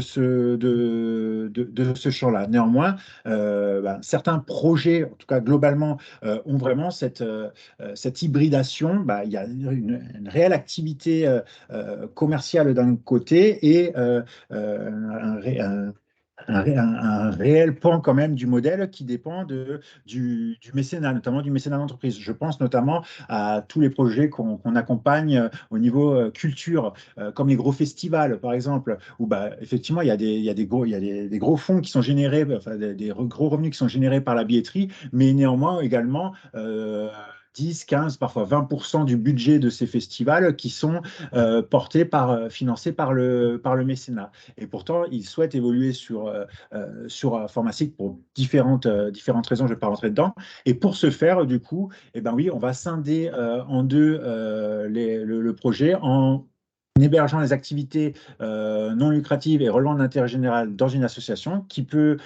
[SPEAKER 2] de ce champ-là. Néanmoins, certains projets, en tout cas globalement, ont vraiment cette hybridation. Il y a une réelle activité commerciale d'un côté et un réel pan quand même du modèle qui dépend du mécénat, notamment du mécénat d'entreprise. Je pense notamment à tous les projets qu'on accompagne au niveau culture, comme les gros festivals, par exemple, où effectivement, il y a des gros fonds qui sont générés, enfin, des gros revenus qui sont générés par la billetterie, mais néanmoins également 10, 15, parfois 20% du budget de ces festivals qui sont financés par le mécénat. Et pourtant, ils souhaitent évoluer sur Formasic pour différentes raisons, je ne vais pas rentrer dedans. Et pour ce faire, du coup, eh ben oui, on va scinder en deux le projet en hébergeant les activités non lucratives et relevant de l'intérêt général dans une association qui peut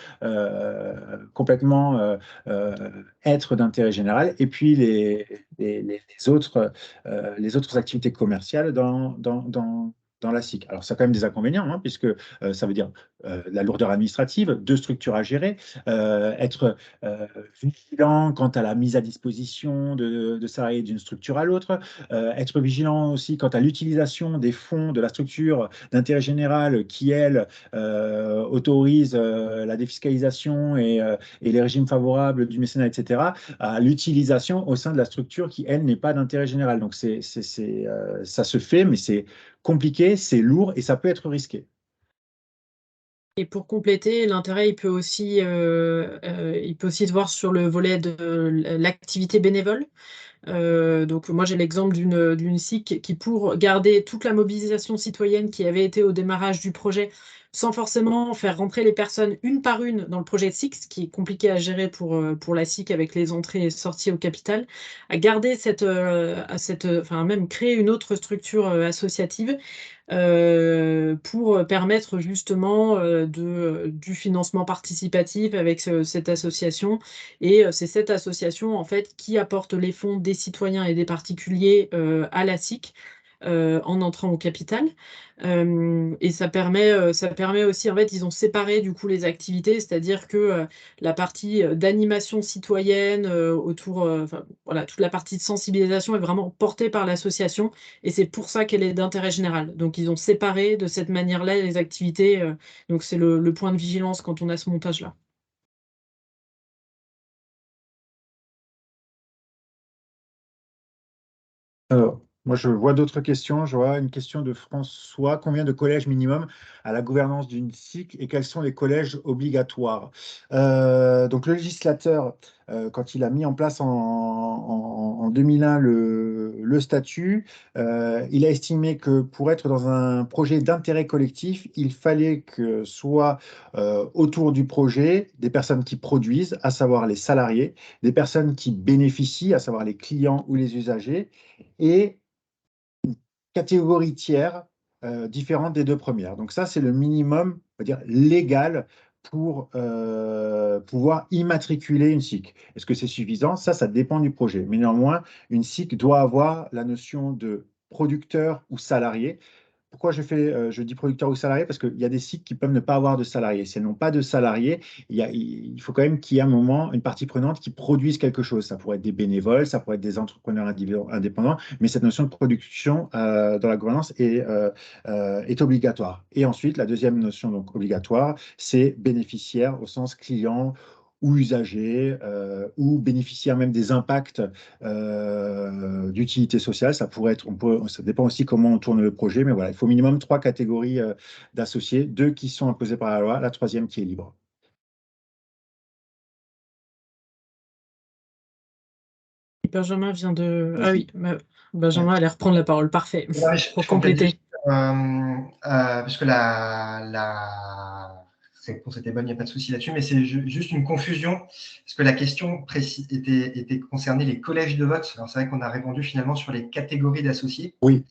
[SPEAKER 2] complètement être d'intérêt général, et puis les autres activités commerciales dans la SIC. Alors, ça a quand même des inconvénients, hein, puisque ça veut dire la lourdeur administrative, deux structures à gérer, être vigilant quant à la mise à disposition de salariés d'une structure à l'autre, être vigilant aussi quant à l'utilisation des fonds de la structure d'intérêt général qui, elle, autorise la défiscalisation et les régimes favorables du mécénat, etc., à l'utilisation au sein de la structure qui, elle, n'est pas d'intérêt général. Donc, ça se fait, mais c'est compliqué, c'est lourd et ça peut être risqué.
[SPEAKER 3] Et pour compléter, l'intérêt, il peut aussi se voir sur le volet de l'activité bénévole. Donc moi j'ai l'exemple d'une SIC qui, pour garder toute la mobilisation citoyenne qui avait été au démarrage du projet, sans forcément faire rentrer les personnes une par une dans le projet de SIC, ce qui est compliqué à gérer pour la SIC avec les entrées et sorties au capital, a gardé enfin même créer une autre structure associative pour permettre justement du financement participatif avec cette association. Et c'est cette association en fait qui apporte les fonds des citoyens et des particuliers à la SIC en entrant au capital. Et ça permet aussi, en fait, ils ont séparé du coup les activités, c'est-à-dire que la partie d'animation citoyenne autour, enfin, voilà, toute la partie de sensibilisation est vraiment portée par l'association et c'est pour ça qu'elle est d'intérêt général. Donc ils ont séparé de cette manière-là les activités. Donc c'est le point de vigilance quand on a ce montage-là.
[SPEAKER 2] Alors, moi, je vois d'autres questions. Je vois une question de François. Combien de collèges minimum à la gouvernance d'une SIC et quels sont les collèges obligatoires? Donc, le législateur, quand il a mis en place en 2001 le statut, il a estimé que pour être dans un projet d'intérêt collectif, il fallait que soit autour du projet des personnes qui produisent, à savoir les salariés, des personnes qui bénéficient, à savoir les clients ou les usagers, et catégories tiers différentes des deux premières. Donc ça, c'est le minimum, on va dire, légal pour pouvoir immatriculer une SIC. Est-ce que c'est suffisant? Ça dépend du projet. Mais néanmoins, une SIC doit avoir la notion de producteur ou salarié. Pourquoi je dis producteur ou salarié? Parce qu'il y a des sites qui peuvent ne pas avoir de salariés. Si elles n'ont pas de salariés, il faut quand même qu'il y ait un moment, une partie prenante qui produise quelque chose. Ça pourrait être des bénévoles, ça pourrait être des entrepreneurs indépendants, mais cette notion de production dans la gouvernance est obligatoire. Et ensuite, la deuxième notion donc obligatoire, c'est bénéficiaire au sens client ou usagers, ou bénéficiaires même des impacts d'utilité sociale. Ça pourrait être, ça dépend aussi comment on tourne le projet, mais voilà, il faut au minimum 3 catégories d'associés, 2 qui sont imposées par la loi, la troisième qui est libre.
[SPEAKER 3] Benjamin vient de... Ah oui, Benjamin allait reprendre la parole. Parfait.
[SPEAKER 5] Non, je
[SPEAKER 3] Pour
[SPEAKER 5] complétais
[SPEAKER 3] compléter.
[SPEAKER 5] juste, parce que la réponse était bonne, il n'y a pas de souci là-dessus, mais c'est juste une confusion, parce que la question était concernée les collèges de vote. Alors, c'est vrai qu'on a répondu finalement sur les catégories d'associés.
[SPEAKER 2] Oui,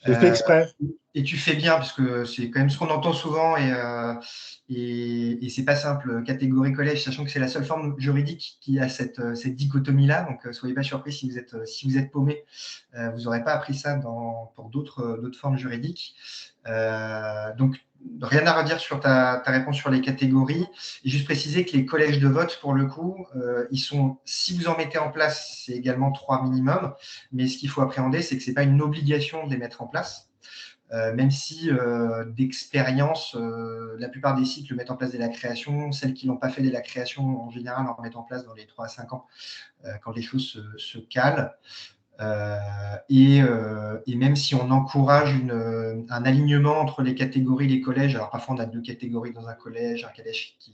[SPEAKER 2] j'ai fait exprès.
[SPEAKER 5] Et tu fais bien, parce que c'est quand même ce qu'on entend souvent, et c'est pas simple, catégorie collège, sachant que c'est la seule forme juridique qui a cette dichotomie-là. Donc, soyez pas surpris si vous êtes paumé, vous n'aurez pas appris ça pour d'autres formes juridiques. Donc, rien à redire sur ta réponse sur les catégories. Et juste préciser que les collèges de vote, pour le coup, si vous en mettez en place, c'est également 3 minimum. Mais ce qu'il faut appréhender, c'est que ce n'est pas une obligation de les mettre en place. Même si d'expérience, la plupart des sites le mettent en place dès la création. Celles qui ne l'ont pas fait dès la création, en général, en remettent en place dans les 3 à 5 ans, quand les choses se calent. Et même si on encourage un alignement entre les catégories, les collèges, alors parfois on a 2 catégories dans un collège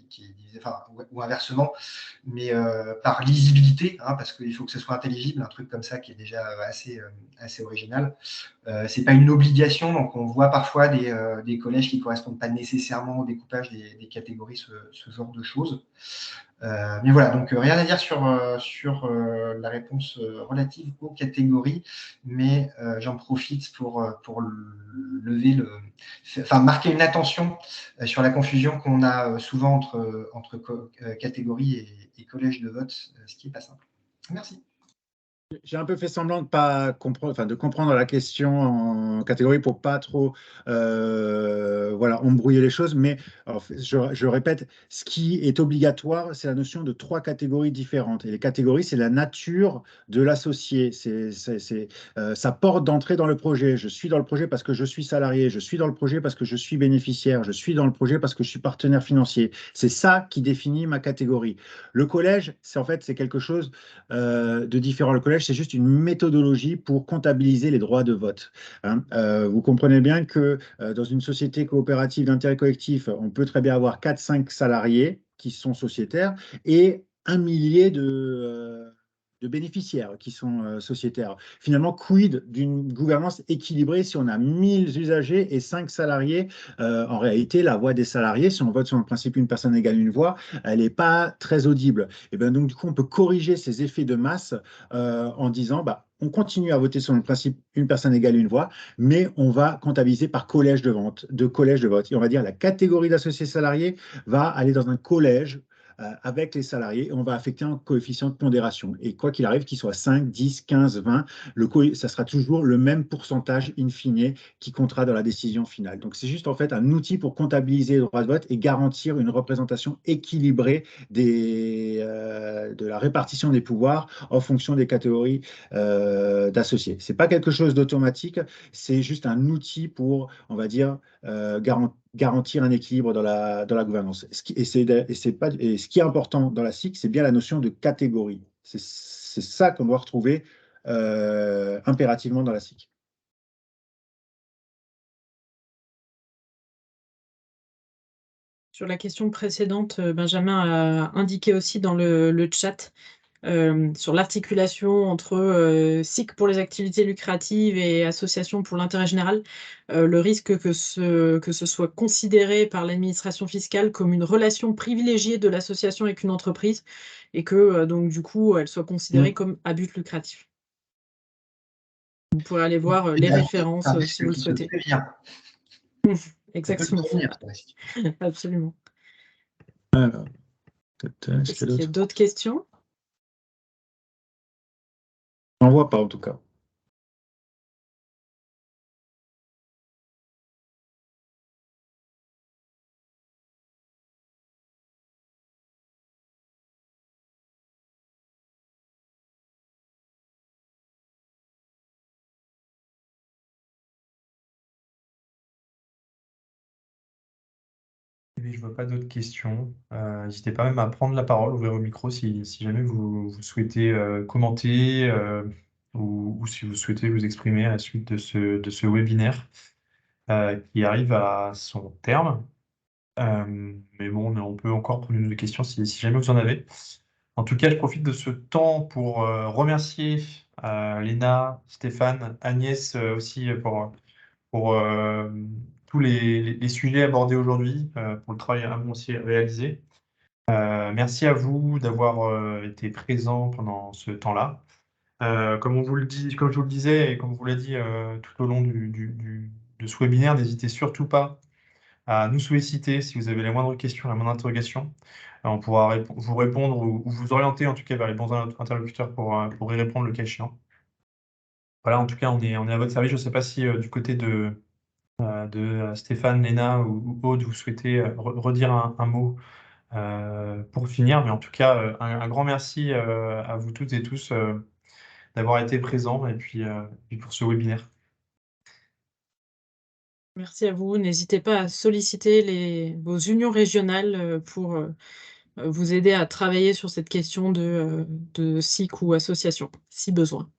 [SPEAKER 5] qui est divisé, ou inversement, mais par lisibilité, parce qu'il faut que ce soit intelligible, un truc comme ça qui est déjà assez original. C'est pas une obligation, donc on voit parfois des collèges qui ne correspondent pas nécessairement au découpage des catégories, ce genre de choses. Mais voilà, donc rien à dire sur la réponse relative aux catégories, mais j'en profite pour marquer une attention sur la confusion qu'on a souvent entre catégories et collèges de vote, ce qui n'est pas simple. Merci.
[SPEAKER 2] J'ai un peu fait semblant de pas comprendre, de comprendre la question en catégorie pour pas trop embrouiller les choses. Mais alors, je répète, ce qui est obligatoire, c'est la notion de 3 catégories différentes. Et les catégories, c'est la nature de l'associé. Sa porte d'entrée dans le projet. Je suis dans le projet parce que je suis salarié. Je suis dans le projet parce que je suis bénéficiaire. Je suis dans le projet parce que je suis partenaire financier. C'est ça qui définit ma catégorie. Le collège, c'est quelque chose de différent. Le collège, c'est juste une méthodologie pour comptabiliser les droits de vote. Vous comprenez bien que dans une société coopérative d'intérêt collectif, on peut très bien avoir 4-5 salariés qui sont sociétaires et 1 millier de bénéficiaires qui sont sociétaires. Finalement, quid d'une gouvernance équilibrée si on a 1000 usagers et 5 salariés? En réalité, la voix des salariés, si on vote sur le principe une personne égale une voix, elle n'est pas très audible. Et bien donc, du coup, on peut corriger ces effets de masse en disant, on continue à voter sur le principe une personne égale une voix, mais on va comptabiliser par collège de vote. Et on va dire la catégorie d'associés salariés va aller dans un collège avec les salariés, et on va affecter un coefficient de pondération. Et quoi qu'il arrive, qu'il soit 5, 10, 15, 20, ça sera toujours le même pourcentage in fine qui comptera dans la décision finale. Donc, c'est juste en fait un outil pour comptabiliser les droits de vote et garantir une représentation équilibrée de la répartition des pouvoirs en fonction des catégories d'associés. Ce n'est pas quelque chose d'automatique, c'est juste un outil pour, on va dire, garantir un équilibre dans la gouvernance. Ce qui est important dans la SIC, c'est bien la notion de catégorie. C'est ça qu'on doit retrouver impérativement dans la SIC.
[SPEAKER 3] Sur la question précédente, Benjamin a indiqué aussi dans le chat sur l'articulation entre SIC pour les activités lucratives et association pour l'intérêt général, le risque que ce soit considéré par l'administration fiscale comme une relation privilégiée de l'association avec une entreprise et que donc du coup elle soit considérée comme à but lucratif. Vous pourrez aller voir les références si vous le souhaitez. Exactement. Absolument.
[SPEAKER 2] Alors,
[SPEAKER 3] est-ce qu'il y a d'autres questions?
[SPEAKER 2] On n'en voit pas en tout cas.
[SPEAKER 1] Je ne vois pas d'autres questions. N'hésitez pas même à prendre la parole, ouvrir au micro si jamais vous souhaitez commenter ou si vous souhaitez vous exprimer à la suite de ce webinaire qui arrive à son terme. Mais bon, on peut encore prendre une questions si jamais vous en avez. En tout cas, je profite de ce temps pour remercier Léna, Stéphane, Agnès aussi pour tous les sujets abordés aujourd'hui, pour le travail aussi réalisé. Merci à vous d'avoir été présents pendant ce temps-là. Comme je vous le disais et comme on vous l'a dit tout au long de ce webinaire, n'hésitez surtout pas à nous solliciter si vous avez les moindres questions, la moindre interrogation. On pourra vous répondre ou vous orienter en tout cas vers les bons interlocuteurs pour y répondre le cas échéant. Voilà, en tout cas, on est à votre service. Je ne sais pas si du côté de Stéphane, Léna ou Aude, vous souhaitez redire un mot pour finir. Mais en tout cas, un grand merci à vous toutes et tous d'avoir été présents et puis pour ce webinaire.
[SPEAKER 3] Merci à vous. N'hésitez pas à solliciter vos unions régionales pour vous aider à travailler sur cette question de SIC ou association, si besoin.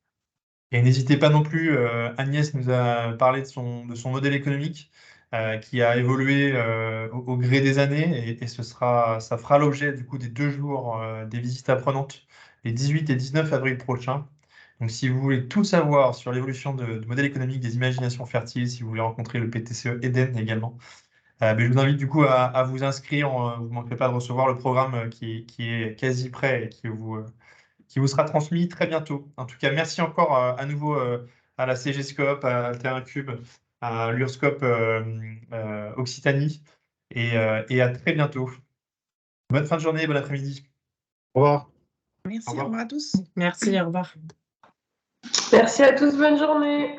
[SPEAKER 1] Et n'hésitez pas non plus, Agnès nous a parlé de son modèle économique qui a évolué au gré des années et ça fera l'objet du coup des 2 jours des visites apprenantes les 18 et 19 avril prochains. Donc si vous voulez tout savoir sur l'évolution du modèle économique des imaginations fertiles, si vous voulez rencontrer le PTCE Eden également, je vous invite du coup à vous inscrire. Vous ne manquerez pas de recevoir le programme qui est quasi prêt et qui vous sera transmis très bientôt. En tout cas, merci encore à nouveau à la CGScope, à Alterancube, à l'URSCOP Occitanie et à très bientôt. Bonne fin de journée, bon après-midi.
[SPEAKER 2] Au revoir.
[SPEAKER 7] Merci,
[SPEAKER 1] Au
[SPEAKER 7] au
[SPEAKER 1] revoir.
[SPEAKER 7] revoir à tous.
[SPEAKER 3] Merci, au revoir.
[SPEAKER 8] Merci à tous, bonne journée.